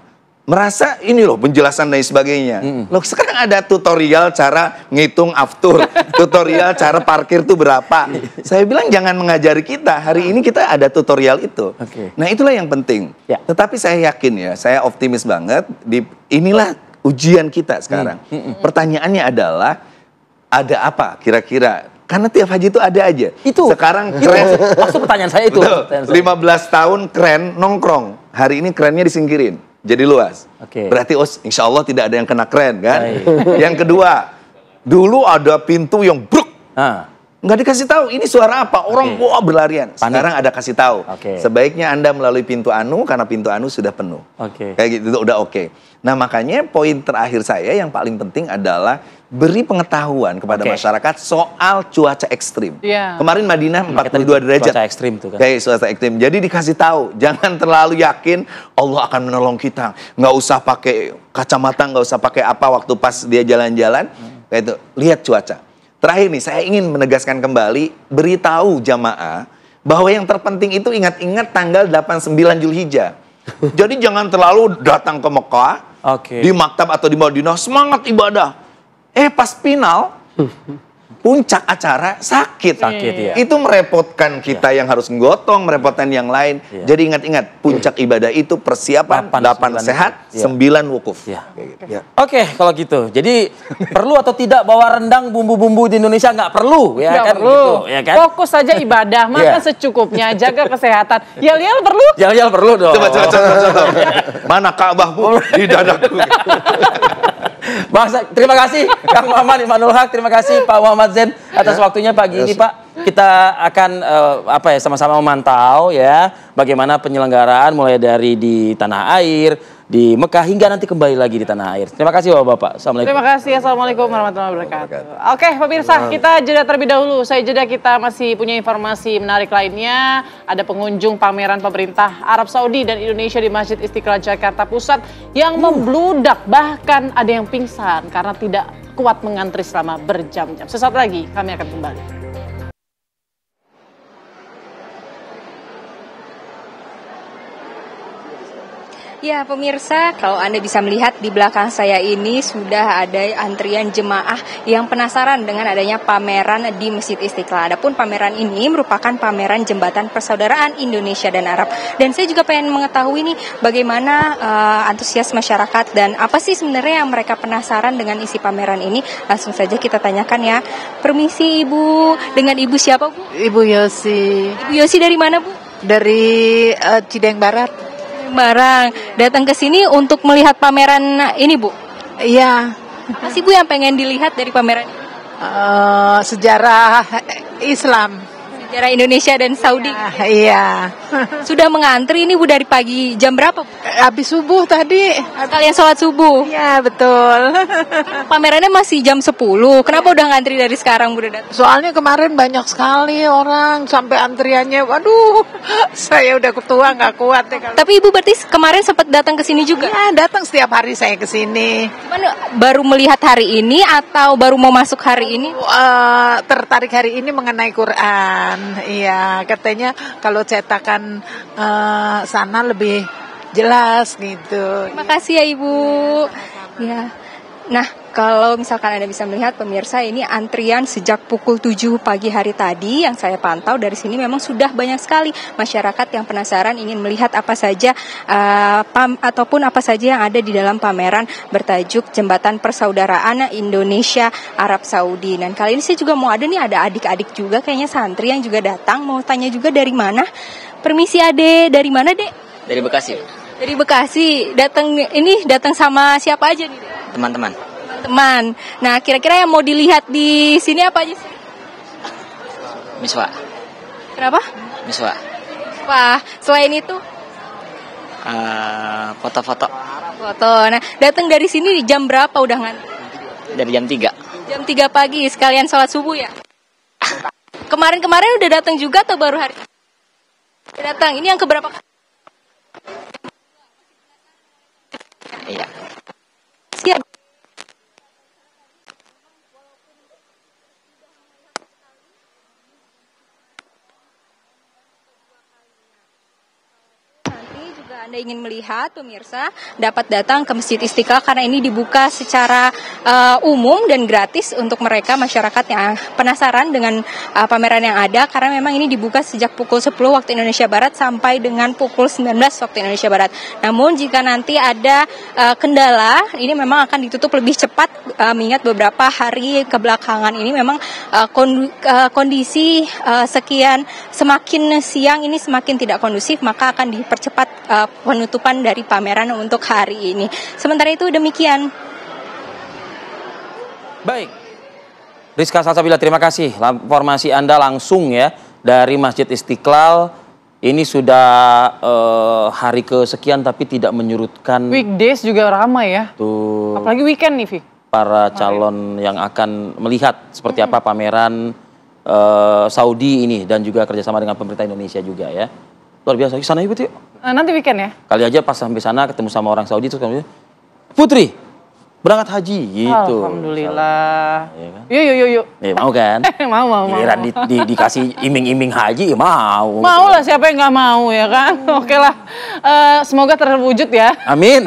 merasa ini loh penjelasan dan sebagainya. Loh sekarang ada tutorial cara ngitung aftur, tutorial cara parkir tuh berapa. Saya bilang jangan mengajari kita. Hari ini kita ada tutorial itu. Nah itulah yang penting. Tetapi saya yakin ya, saya optimis banget. Inilah ujian kita sekarang. Pertanyaannya adalah ada apa kira-kira? Karena tiap haji itu ada aja. Itu. Sekarang keren. Maksud pertanyaan saya itu. 15 tahun keren nongkrong. Hari ini kerennya disingkirin. Jadi luas. Berarti insya Allah tidak ada yang kena keren kan. Yang kedua, dulu ada pintu yang bruk. Nggak dikasih tahu ini suara apa. Orang wah berlarian. Sekarang ada kasih tahu. Sebaiknya Anda melalui pintu anu karena pintu anu sudah penuh. Kayak gitu itu udah oke. Nah makanya poin terakhir saya yang paling penting adalah beri pengetahuan kepada masyarakat soal cuaca ekstrim. Kemarin Madinah 42 derajat. Cuaca ekstrim tuh kan. Kayak cuaca ekstrim. Jadi dikasih tahu, jangan terlalu yakin Allah akan menolong kita. Nggak usah pakai kacamata, nggak usah pakai apa waktu pas dia jalan-jalan. Kayak itu, lihat cuaca. Terakhir nih, saya ingin menegaskan kembali, beritahu jamaah bahwa yang terpenting itu ingat-ingat tanggal 8-9 Zulhijjah. Jadi jangan terlalu datang ke Mekah, di maktab atau di Madinah, semangat ibadah. Pas final, puncak acara sakit. Itu merepotkan kita yang harus menggotong, merepotkan yang lain. Jadi ingat-ingat, puncak ibadah itu persiapan 8 sehat, 9 wukuf. Oke, kalau gitu. Jadi perlu atau tidak bawa rendang bumbu-bumbu di Indonesia? Nggak perlu. Nggak perlu. Gitu, ya kan? Fokus saja ibadah, makan secukupnya, jaga kesehatan. Yel-yel perlu? Yel-yel perlu dong. Coba. Mana Ka'bah Bu? Di dadaku. Bang, terima kasih Kang Muhammad Imanul Haq, terima kasih Pak Muhammad Zain atas waktunya pagi ini Pak. Kita akan sama-sama memantau ya bagaimana penyelenggaraan mulai dari di tanah air, di Mekah hingga nanti kembali lagi di tanah air. Terima kasih Bapak-Bapak. Assalamualaikum. Terima kasih. Assalamualaikum warahmatullahi wabarakatuh. Oke pemirsa, kita jeda terlebih dahulu. Saya jeda, kita masih punya informasi menarik lainnya. Ada pengunjung pameran pemerintah Arab Saudi dan Indonesia di Masjid Istiqlal Jakarta Pusat yang membludak, bahkan ada yang pingsan karena tidak kuat mengantri selama berjam-jam. Sesaat lagi kami akan kembali. Ya pemirsa, kalau Anda bisa melihat di belakang saya ini sudah ada antrian jemaah yang penasaran dengan adanya pameran di Masjid Istiqlal. Adapun pameran ini merupakan pameran jembatan persaudaraan Indonesia dan Arab. Dan saya juga pengen mengetahui nih bagaimana antusias masyarakat dan apa sih sebenarnya yang mereka penasaran dengan isi pameran ini. Langsung saja kita tanyakan ya. Permisi Ibu, dengan Ibu siapa Bu? Ibu Yosi. Ibu Yosi dari mana Bu? Dari Cideng Barat. Barang datang ke sini untuk melihat pameran ini Bu? Iya. Apa sih Bu yang pengen dilihat dari pameran ini? Sejarah Islam. Sejarah Indonesia dan Saudi. Iya. Sudah mengantri ini Bu dari pagi jam berapa Bu? Habis subuh tadi. Kalian sholat subuh? Iya betul. Pamerannya masih jam 10. Kenapa udah ngantri dari sekarang Bu datang? Soalnya kemarin banyak sekali orang sampai antriannya. Waduh, saya udah tua nggak kuat deh. Tapi Ibu berarti kemarin sempat datang ke sini juga? Iya, datang setiap hari saya ke sini. Baru melihat hari ini atau baru mau masuk hari ini? Tertarik hari ini mengenai Quran. Iya, katanya kalau cetakan sana lebih jelas gitu. Terima kasih ya Ibu. Ya. Nah, kalau misalkan Anda bisa melihat pemirsa, ini antrian sejak pukul 7 pagi hari tadi yang saya pantau dari sini memang sudah banyak sekali masyarakat yang penasaran ingin melihat apa saja ataupun apa saja yang ada di dalam pameran bertajuk Jembatan Persaudaraan Indonesia Arab Saudi. Dan kali ini saya juga mau ada adik-adik juga kayaknya santri yang juga datang, mau tanya juga dari mana. Permisi Ade, dari mana Dek? Dari Bekasi. Dari Bekasi. Datang sama siapa aja nih? Teman-teman. Teman. Nah, kira-kira yang mau dilihat di sini apa aja sih? Miswa. Kenapa? Miswa. Wah, selain itu? Foto-foto. Foto. Nah, datang dari sini jam berapa udah ngantri? Dari jam 3. Jam 3 pagi, sekalian sholat subuh ya? Kemarin-kemarin udah datang juga atau baru hari? Udah datang. Ini yang keberapa? Iya. Siap. Anda ingin melihat pemirsa dapat datang ke Masjid Istiqlal karena ini dibuka secara umum dan gratis untuk mereka masyarakat yang penasaran dengan pameran yang ada karena memang ini dibuka sejak pukul 10 waktu Indonesia Barat sampai dengan pukul 19 waktu Indonesia Barat. Namun jika nanti ada kendala ini memang akan ditutup lebih cepat mengingat beberapa hari kebelakangan ini memang kondisi semakin siang ini semakin tidak kondusif maka akan dipercepat penutupan dari pameran untuk hari ini. Sementara itu demikian. Baik. Rizka Salsabila, terima kasih. Informasi Anda langsung ya dari Masjid Istiqlal. Ini sudah hari kesekian tapi tidak menyurutkan. Weekdays juga ramai ya. Tuh. Apalagi weekend nih, Vi. Para calon yang akan melihat seperti apa pameran Saudi ini dan juga kerjasama dengan pemerintah Indonesia juga ya. Luar biasa. Sana ibu yuk. Nanti weekend ya. Kali aja pas sampai sana ketemu sama orang Saudi terus kamu Putri berangkat haji gitu. Alhamdulillah. Ya kan? Yuk. Mau kan? mau. Kira dikasih iming-iming haji ya mau. Mau lah, siapa yang nggak mau ya kan? Oke lah. Semoga terwujud ya. Amin.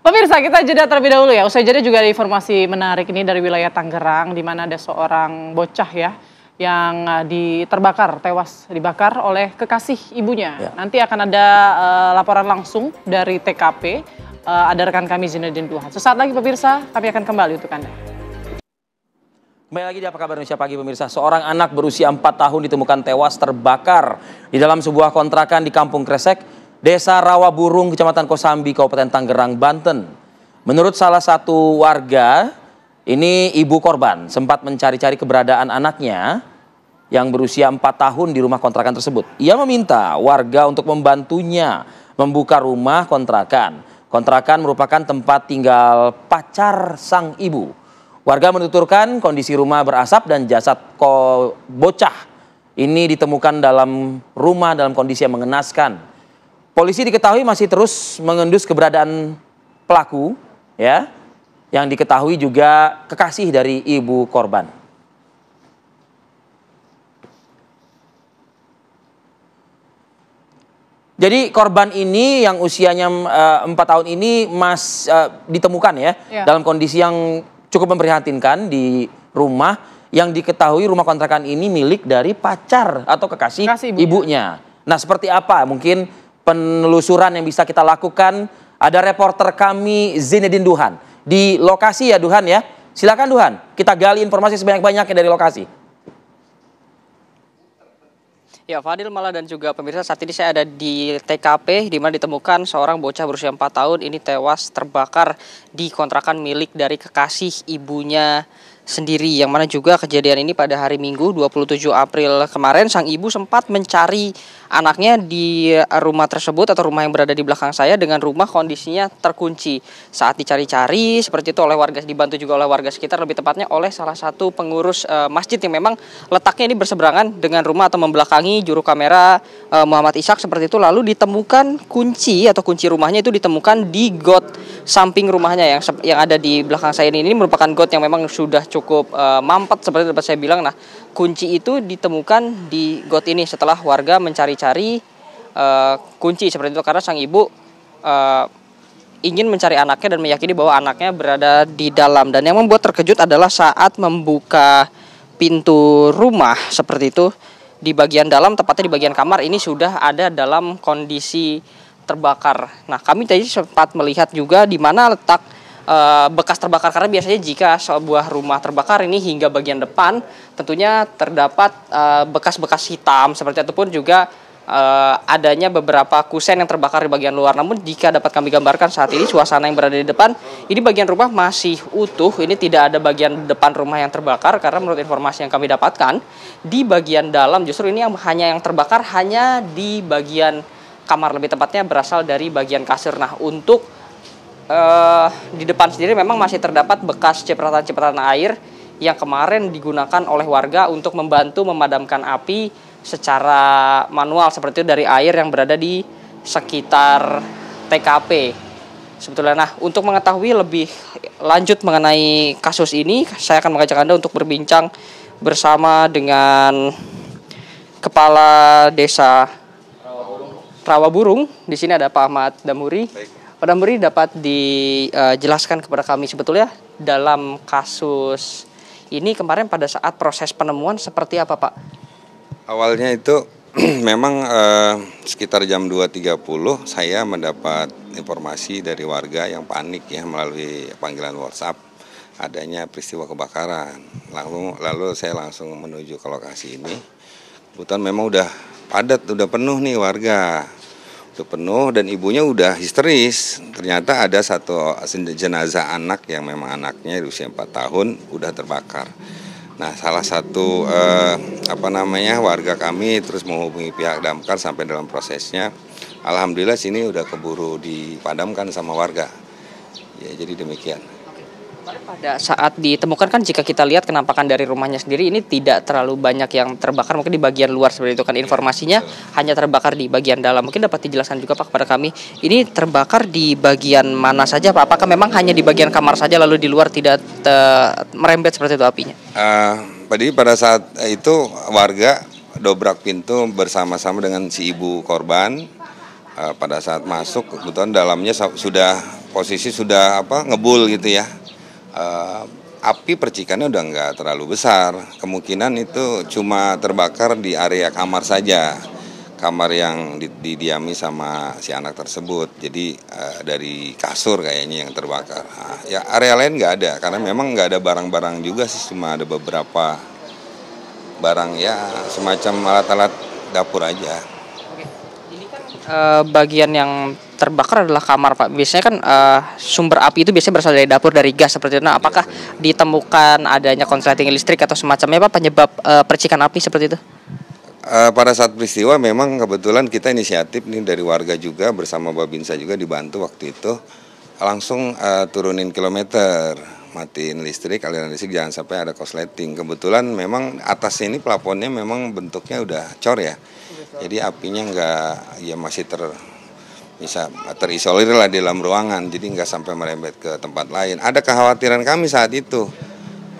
Pemirsa, kita jeda terlebih dahulu ya. Usai jeda juga ada informasi menarik ini dari wilayah Tangerang di mana ada seorang bocah ya yang tewas dibakar oleh kekasih ibunya. Ya. Nanti akan ada laporan langsung dari TKP. Ada rekan kami Zinedine Duhan. Sesaat lagi pemirsa, kami akan kembali untuk Anda. Kembali lagi di Apa Kabar Indonesia Pagi pemirsa. Seorang anak berusia 4 tahun ditemukan tewas terbakar di dalam sebuah kontrakan di Kampung Kresek, Desa Rawaburung, Kecamatan Kosambi, Kabupaten Tangerang, Banten. Menurut salah satu warga, ini ibu korban sempat mencari-cari keberadaan anaknya yang berusia 4 tahun di rumah kontrakan tersebut. Ia meminta warga untuk membantunya membuka rumah kontrakan. Kontrakan merupakan tempat tinggal pacar sang ibu. Warga menuturkan kondisi rumah berasap dan jasad bocah ini ditemukan dalam rumah dalam kondisi yang mengenaskan. Polisi diketahui masih terus mengendus keberadaan pelaku ya. Yang diketahui juga kekasih dari ibu korban. Jadi korban ini yang usianya 4 tahun ini ditemukan ya dalam kondisi yang cukup memprihatinkan di rumah yang diketahui rumah kontrakan ini milik dari pacar atau kekasih ibunya. Nah, seperti apa mungkin penelusuran yang bisa kita lakukan? Ada reporter kami Zinedine Duhan di lokasi ya Duhan ya. Silakan Duhan, kita gali informasi sebanyak-banyaknya dari lokasi. Ya, Fadil, Mala, dan juga pemirsa, saat ini saya ada di TKP di mana ditemukan seorang bocah berusia 4 tahun ini tewas terbakar di kontrakan milik dari kekasih ibunya sendiri, yang mana juga kejadian ini pada hari Minggu 27 April kemarin. Sang ibu sempat mencari anaknya di rumah tersebut atau rumah yang berada di belakang saya dengan rumah kondisinya terkunci. Saat dicari-cari seperti itu oleh warga, dibantu juga oleh warga sekitar, lebih tepatnya oleh salah satu pengurus masjid yang memang letaknya ini berseberangan dengan rumah atau membelakangi juru kamera Muhammad Ishak seperti itu. Lalu ditemukan kunci atau kunci rumahnya itu ditemukan di got samping rumahnya yang ada di belakang saya ini merupakan got yang memang sudah cukup mampet seperti dapat saya bilang. Nah, kunci itu ditemukan di got ini setelah warga mencari-cari kunci seperti itu karena sang ibu ingin mencari anaknya dan meyakini bahwa anaknya berada di dalam. Dan yang membuat terkejut adalah saat membuka pintu rumah seperti itu, di bagian dalam, tepatnya di bagian kamar ini sudah ada dalam kondisi terbakar. Nah, kami tadi sempat melihat juga di mana letak bekas terbakar, karena biasanya jika sebuah rumah terbakar ini hingga bagian depan tentunya terdapat bekas-bekas hitam seperti itu, pun juga adanya beberapa kusen yang terbakar di bagian luar. Namun jika dapat kami gambarkan saat ini suasana yang berada di depan ini bagian rumah masih utuh, ini tidak ada bagian depan rumah yang terbakar karena menurut informasi yang kami dapatkan di bagian dalam justru ini yang terbakar hanya di bagian kamar, lebih tepatnya berasal dari bagian kasur. Nah, untuk di depan sendiri memang masih terdapat bekas cipratan-cipratan air yang kemarin digunakan oleh warga untuk membantu memadamkan api secara manual seperti itu dari air yang berada di sekitar TKP sebetulnya. Nah, untuk mengetahui lebih lanjut mengenai kasus ini, saya akan mengajak Anda untuk berbincang bersama dengan Kepala Desa Rawaburung. Di sini ada Pak Ahmad Damuri. Pak Damuri, dapat dijelaskan kepada kami sebetulnya dalam kasus ini kemarin pada saat proses penemuan seperti apa, Pak? Awalnya itu memang sekitar jam 2.30 saya mendapat informasi dari warga yang panik ya melalui panggilan WhatsApp adanya peristiwa kebakaran. Lalu saya langsung menuju ke lokasi ini. Kebetulan memang udah padat, udah penuh nih warga. Udah penuh dan ibunya udah histeris. Ternyata ada satu jenazah anak yang memang anaknya usia 4 tahun udah terbakar. Nah, salah satu warga kami terus menghubungi pihak damkar sampai dalam prosesnya. Alhamdulillah sini udah keburu dipadamkan sama warga. Ya, jadi demikian. Pada saat ditemukan kan jika kita lihat kenampakan dari rumahnya sendiri ini tidak terlalu banyak yang terbakar, mungkin di bagian luar seperti itu kan informasinya hanya terbakar di bagian dalam. Mungkin dapat dijelaskan juga Pak kepada kami, ini terbakar di bagian mana saja Pak? Apakah memang hanya di bagian kamar saja lalu di luar tidak merembet seperti itu apinya? Jadi pada saat itu warga dobrak pintu bersama-sama dengan si ibu korban. Pada saat masuk kebetulan dalamnya posisi sudah ngebul gitu ya. Api percikannya udah nggak terlalu besar, kemungkinan itu cuma terbakar di area kamar saja, kamar yang didiami sama si anak tersebut. Jadi dari kasur kayaknya yang terbakar. Ya area lain nggak ada, karena memang nggak ada barang-barang juga sih, cuma ada beberapa barang ya semacam alat-alat dapur aja. Bagian yang terbakar adalah kamar Pak. Biasanya kan sumber api itu biasanya berasal dari dapur, dari gas seperti itu. Nah, apakah ditemukan adanya konsleting listrik atau semacamnya Pak penyebab percikan api seperti itu? Pada saat peristiwa memang kebetulan kita inisiatif nih dari warga juga bersama Babinsa juga dibantu waktu itu langsung turunin kilometer, matiin listrik, aliran listrik jangan sampai ada korsleting. Kebetulan memang atasnya ini plafonnya memang bentuknya udah cor ya. Jadi apinya masih bisa terisolir lah di dalam ruangan, jadi nggak sampai merembet ke tempat lain. Ada kekhawatiran kami saat itu,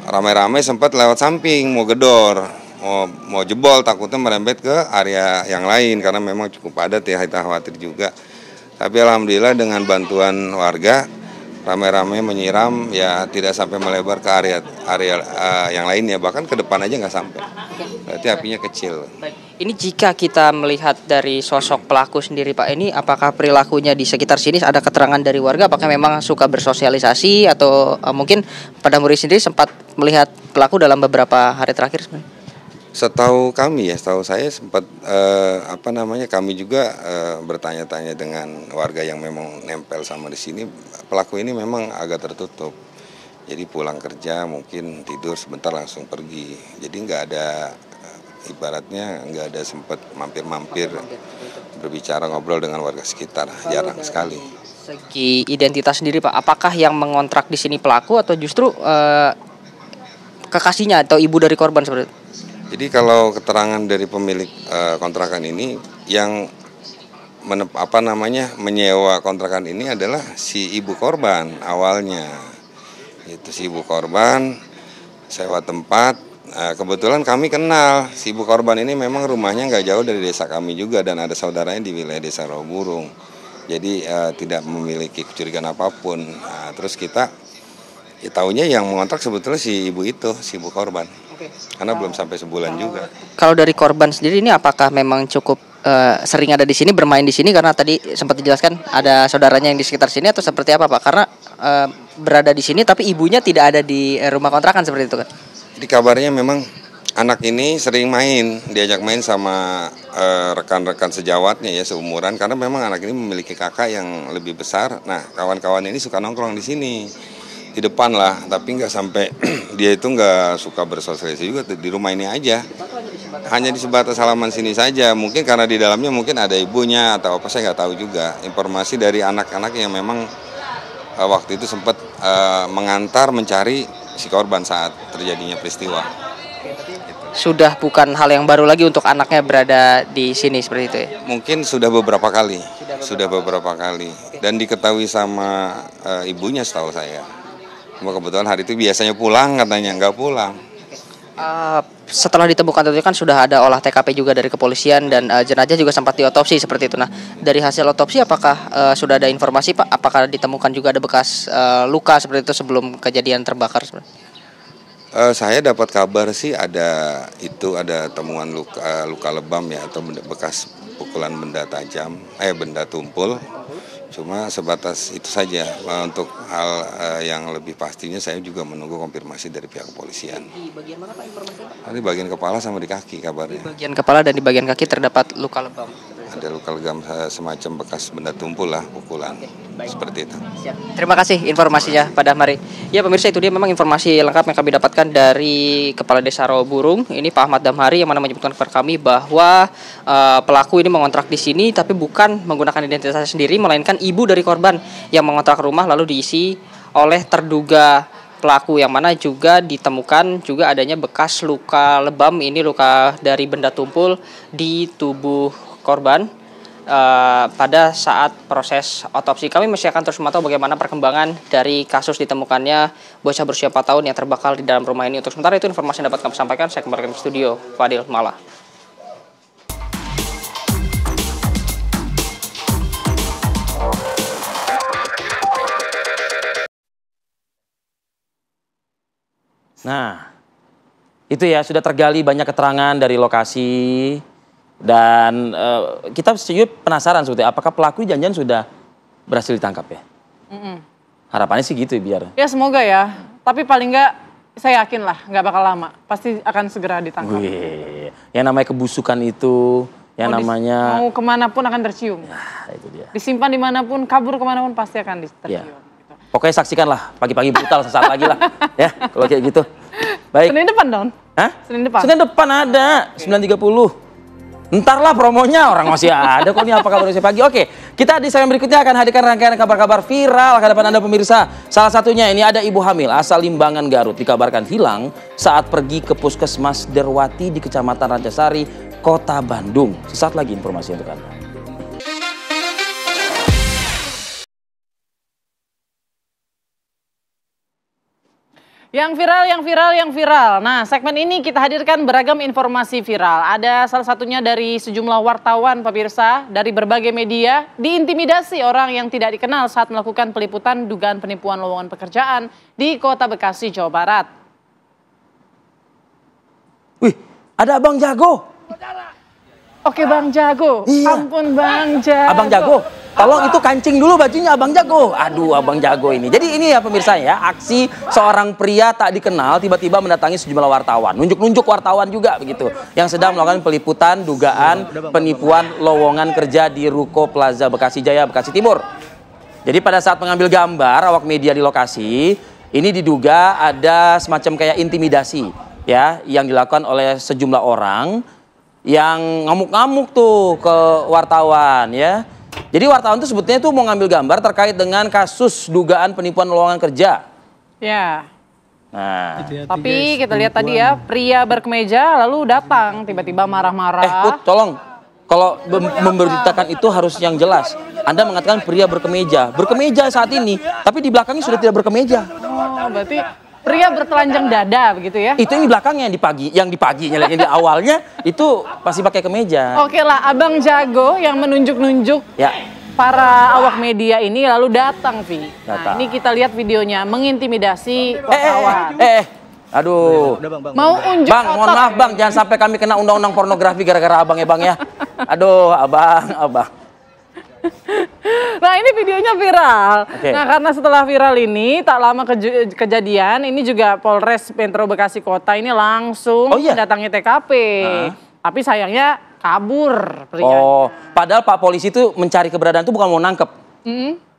ramai-ramai sempat lewat samping mau mau jebol, takutnya merembet ke area yang lain karena memang cukup padat ya, kita khawatir juga. Tapi alhamdulillah dengan bantuan warga ramai-ramai menyiram ya, tidak sampai melebar ke area yang lainnya, bahkan ke depan aja nggak sampai. Berarti apinya kecil. Ini jika kita melihat dari sosok pelaku sendiri Pak, ini apakah perilakunya di sekitar sini ada keterangan dari warga, apakah memang suka bersosialisasi atau mungkin Pada Muri sendiri sempat melihat pelaku dalam beberapa hari terakhir sebenarnya? Setahu kami ya, setahu saya sempat kami juga bertanya-tanya dengan warga yang memang nempel sama di sini. Pelaku ini memang agak tertutup. Jadi pulang kerja mungkin tidur sebentar langsung pergi. Jadi nggak ada ibaratnya nggak ada sempat mampir-mampir berbicara ngobrol dengan warga sekitar, jarang sekali. Segi identitas sendiri Pak, apakah yang mengontrak di sini pelaku atau justru kekasihnya atau ibu dari korban seperti itu? Jadi kalau keterangan dari pemilik kontrakan ini yang menyewa kontrakan ini adalah si ibu korban awalnya. Itu si ibu korban sewa tempat. Kebetulan kami kenal si ibu korban ini, memang rumahnya nggak jauh dari desa kami juga dan ada saudaranya di wilayah desa Rawaburung. Jadi tidak memiliki kecurigaan apapun. Terus kita tahunya yang mengontrak sebetulnya si ibu itu, si ibu korban. Karena belum sampai sebulan juga. Kalau dari korban sendiri ini apakah memang cukup sering ada di sini, bermain di sini, karena tadi sempat dijelaskan ada saudaranya yang di sekitar sini, atau seperti apa Pak? Karena berada di sini tapi ibunya tidak ada di rumah kontrakan seperti itu kan? Jadi kabarnya memang anak ini sering main, diajak main sama rekan-rekan sejawatnya ya, seumuran, karena memang anak ini memiliki kakak yang lebih besar. Nah, kawan-kawan ini suka nongkrong di sini, di depan lah, tapi nggak sampai dia itu nggak suka bersosialisasi juga di rumah ini aja, hanya di sebatas halaman sini saja. Mungkin karena di dalamnya mungkin ada ibunya atau apa, saya nggak tahu juga. Informasi dari anak-anak yang memang waktu itu sempat mengantar mencari si korban saat terjadinya peristiwa. Sudah bukan hal yang baru lagi untuk anaknya berada di sini seperti itu ya? Mungkin sudah beberapa kali, dan diketahui sama ibunya setahu saya. Kebetulan hari itu biasanya pulang, katanya nggak pulang. Setelah ditemukan tentunya kan sudah ada olah TKP juga dari kepolisian dan jenazah juga sempat diotopsi seperti itu. Nah, dari hasil otopsi apakah sudah ada informasi Pak? Apakah ditemukan juga ada bekas luka seperti itu sebelum kejadian terbakar? Saya dapat kabar sih ada temuan luka lebam ya, atau bekas pukulan benda tajam, benda tumpul. Cuma sebatas itu saja. Untuk hal yang lebih pastinya saya juga menunggu konfirmasi dari pihak kepolisian. Di bagian mana Pak informasinya Pak? Di bagian kepala sama di kaki kabarnya. Di bagian kepala dan di bagian kaki terdapat luka lebam. Ada luka lebam semacam bekas benda tumpul lah, pukulan. Seperti itu. Siap. Terima kasih informasinya Pak Dahmari. Ya pemirsa, itu dia memang informasi lengkap yang kami dapatkan dari Kepala Desa Rawaburung. Ini Pak Ahmad Dahmari yang mana menyebutkan kepada kami bahwa pelaku ini mengontrak di sini tapi bukan menggunakan identitasnya sendiri, melainkan ibu dari korban yang mengontrak rumah lalu diisi oleh terduga pelaku, yang mana juga ditemukan juga adanya bekas luka lebam, ini luka dari benda tumpul di tubuh korban. Pada saat proses otopsi. Kami masih akan terus memantau bagaimana perkembangan dari kasus ditemukannya bocah berusia 4 tahun yang terbakar di dalam rumah ini. Untuk sementara itu informasi yang dapat kami sampaikan. Saya kembalikan ke studio, Fadil Malah. Nah, itu ya, sudah tergali banyak keterangan dari lokasi. Dan kita penasaran sebetulnya apakah pelaku janjian sudah berhasil ditangkap ya? Harapannya sih gitu biar. Ya semoga ya, tapi paling nggak saya yakin lah nggak bakal lama, pasti akan segera ditangkap. Wih, yang namanya kebusukan itu, yang namanya mau kemanapun akan tercium. Nah, itu dia. Disimpan dimanapun, kabur kemanapun pasti akan tercium. Ya. Pokoknya saksikanlah pagi-pagi brutal sesaat lagi lah, ya kalau kayak gitu. Baik. Senin depan dong? Hah? Senin depan? Senin depan ada, 9.30. Ntar lah promonya, orang masih ada kok. Ini apa kabar pagi. Oke, kita di segmen berikutnya akan hadirkan rangkaian kabar-kabar viral ke depan Anda pemirsa. Salah satunya ini ada ibu hamil asal Limbangan Garut dikabarkan hilang saat pergi ke Puskesmas Derwati di Kecamatan Rancasari, Kota Bandung. Sesaat lagi informasi untuk Anda. Yang viral. Nah, segmen ini kita hadirkan beragam informasi viral. Ada salah satunya dari sejumlah wartawan pemirsa dari berbagai media diintimidasi orang yang tidak dikenal saat melakukan peliputan dugaan penipuan lowongan pekerjaan di Kota Bekasi, Jawa Barat. Wih, ada Abang Jago. Oke Bang Jago, iya. Ampun Bang Jago. Abang Jago, tolong itu kancing dulu bajunya Abang Jago. Aduh Abang Jago ini. Jadi ini ya pemirsa ya, aksi seorang pria tak dikenal tiba-tiba mendatangi sejumlah wartawan. Nunjuk-nunjuk wartawan juga begitu. Yang sedang melakukan peliputan dugaan penipuan lowongan kerja di Ruko Plaza Bekasi Jaya, Bekasi Timur. Jadi pada saat mengambil gambar awak media di lokasi, ini diduga ada semacam kayak intimidasi ya yang dilakukan oleh sejumlah orang yang ngamuk-ngamuk tuh ke wartawan ya. Jadi wartawan tuh sebetulnya tuh mau ngambil gambar terkait dengan kasus dugaan penipuan lowongan kerja. Ya. Nah, tapi kita lihat tadi ya, pria berkemeja lalu datang tiba-tiba marah-marah. Put, tolong. Kalau memberitakan itu harus yang jelas. Anda mengatakan pria berkemeja. Berkemeja saat ini, tapi di belakangnya sudah tidak berkemeja. Oh, berarti pria bertelanjang dada begitu ya? Itu yang di belakangnya, yang di paginya, yang di awalnya itu pasti pakai kemeja. Oke lah, Abang Jago yang menunjuk-nunjuk ya para awak media ini lalu datang, Vi. Datang. Nah, ini kita lihat videonya mengintimidasi wartawan. Aduh. Mau unjuk Bang, mohon maaf Bang, jangan sampai kami kena undang-undang pornografi gara-gara Abang ya Bang ya. Aduh, Abang. Nah ini videonya viral. Okay. Nah karena setelah viral ini tak lama kejadian ini juga Polres Metro Bekasi Kota ini langsung mendatangi TKP. Tapi sayangnya kabur prianya. Oh, padahal Pak Polisi itu mencari keberadaan itu bukan mau nangkep.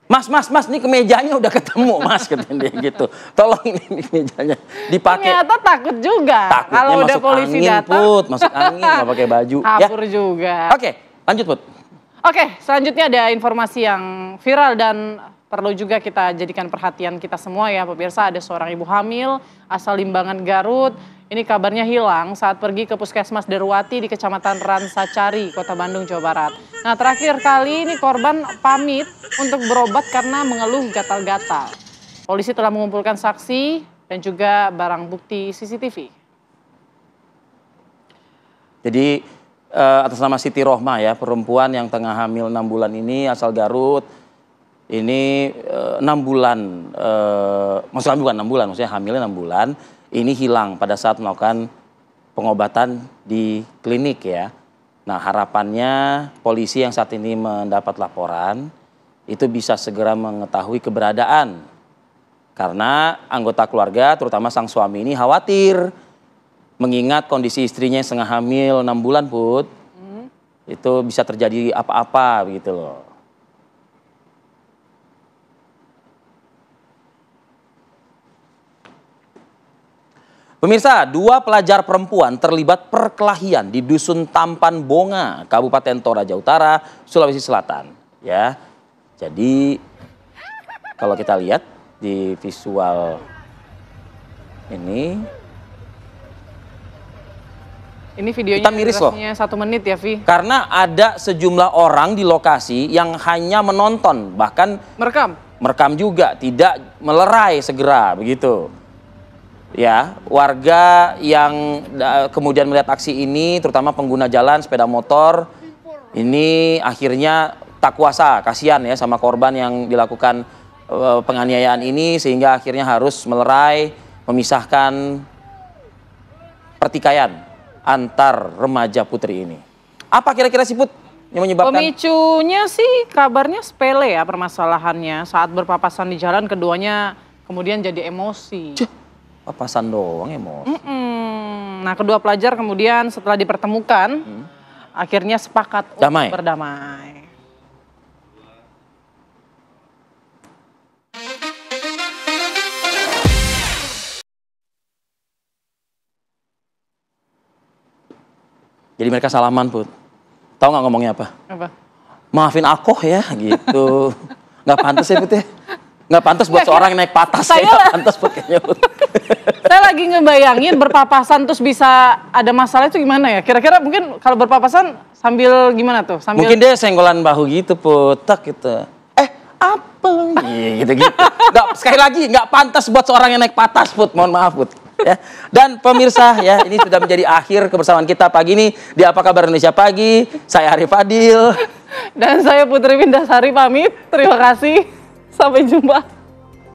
Mas, ini kemejanya udah ketemu Mas katanya gitu. Tolong ini kemejanya dipakai. Ternyata takut juga. Takutnya kalau udah polisi angin, datang. Put, masuk angin nggak pakai baju. Kabur juga. Oke, lanjut Put. Oke, selanjutnya ada informasi yang viral dan perlu juga kita jadikan perhatian kita semua ya pemirsa. Ada seorang ibu hamil asal Limbangan Garut. Ini kabarnya hilang saat pergi ke Puskesmas Derwati di Kecamatan Ransacari, Kota Bandung, Jawa Barat. Nah terakhir kali ini korban pamit untuk berobat karena mengeluh gatal-gatal. Polisi telah mengumpulkan saksi dan juga barang bukti CCTV. Jadi atas nama Siti Rohmah ya, perempuan yang tengah hamil 6 bulan ini asal Garut. Ini 6 bulan, maksudnya bukan 6 bulan, maksudnya hamilnya 6 bulan. Ini hilang pada saat melakukan pengobatan di klinik ya. Nah harapannya polisi yang saat ini mendapat laporan itu bisa segera mengetahui keberadaan. Karena anggota keluarga terutama sang suami ini khawatir. Mengingat kondisi istrinya yang setengah hamil 6 bulan Put, itu bisa terjadi apa-apa begitu loh. Pemirsa, 2 pelajar perempuan terlibat perkelahian di Dusun Tampan Bonga, Kabupaten Toraja Utara, Sulawesi Selatan. Ya, jadi kalau kita lihat di visual ini videonya kita miris loh. 1 menit ya, Vi. Karena ada sejumlah orang di lokasi yang hanya menonton, bahkan merekam juga, tidak melerai segera begitu. Ya, warga yang kemudian melihat aksi ini, terutama pengguna jalan sepeda motor, ini akhirnya tak kuasa, kasihan ya sama korban yang dilakukan penganiayaan ini, sehingga akhirnya harus melerai, memisahkan pertikaian antar remaja putri ini. Apa kira-kira sih Put yang menyebabkan? Pemicunya sih kabarnya sepele ya permasalahannya. Saat berpapasan di jalan keduanya kemudian jadi emosi. Papasan doang emosi. Nah kedua pelajar kemudian setelah dipertemukan akhirnya sepakat untuk berdamai. Jadi mereka salaman Put. Tahu nggak ngomongnya apa? Apa? Maafin aku ya gitu. Nggak pantas ya Put ya. Nggak pantas buat seorang yang naik patas. Nggak pantas Put kayaknya Put. Saya lagi ngebayangin berpapasan terus bisa ada masalah itu gimana ya? Kira-kira mungkin kalau berpapasan sambil gimana tuh? Mungkin dia senggolan bahu gitu Put. Tak gitu. Apa gitu-gitu. Sekali lagi nggak pantas buat seorang yang naik patas, Put. Mohon maaf, Put. Ya. Dan pemirsa ya, ini sudah menjadi akhir kebersamaan kita pagi ini di Apa Kabar Indonesia Pagi. Saya Arif Fadil dan saya Putri Windasari pamit. Terima kasih. Sampai jumpa.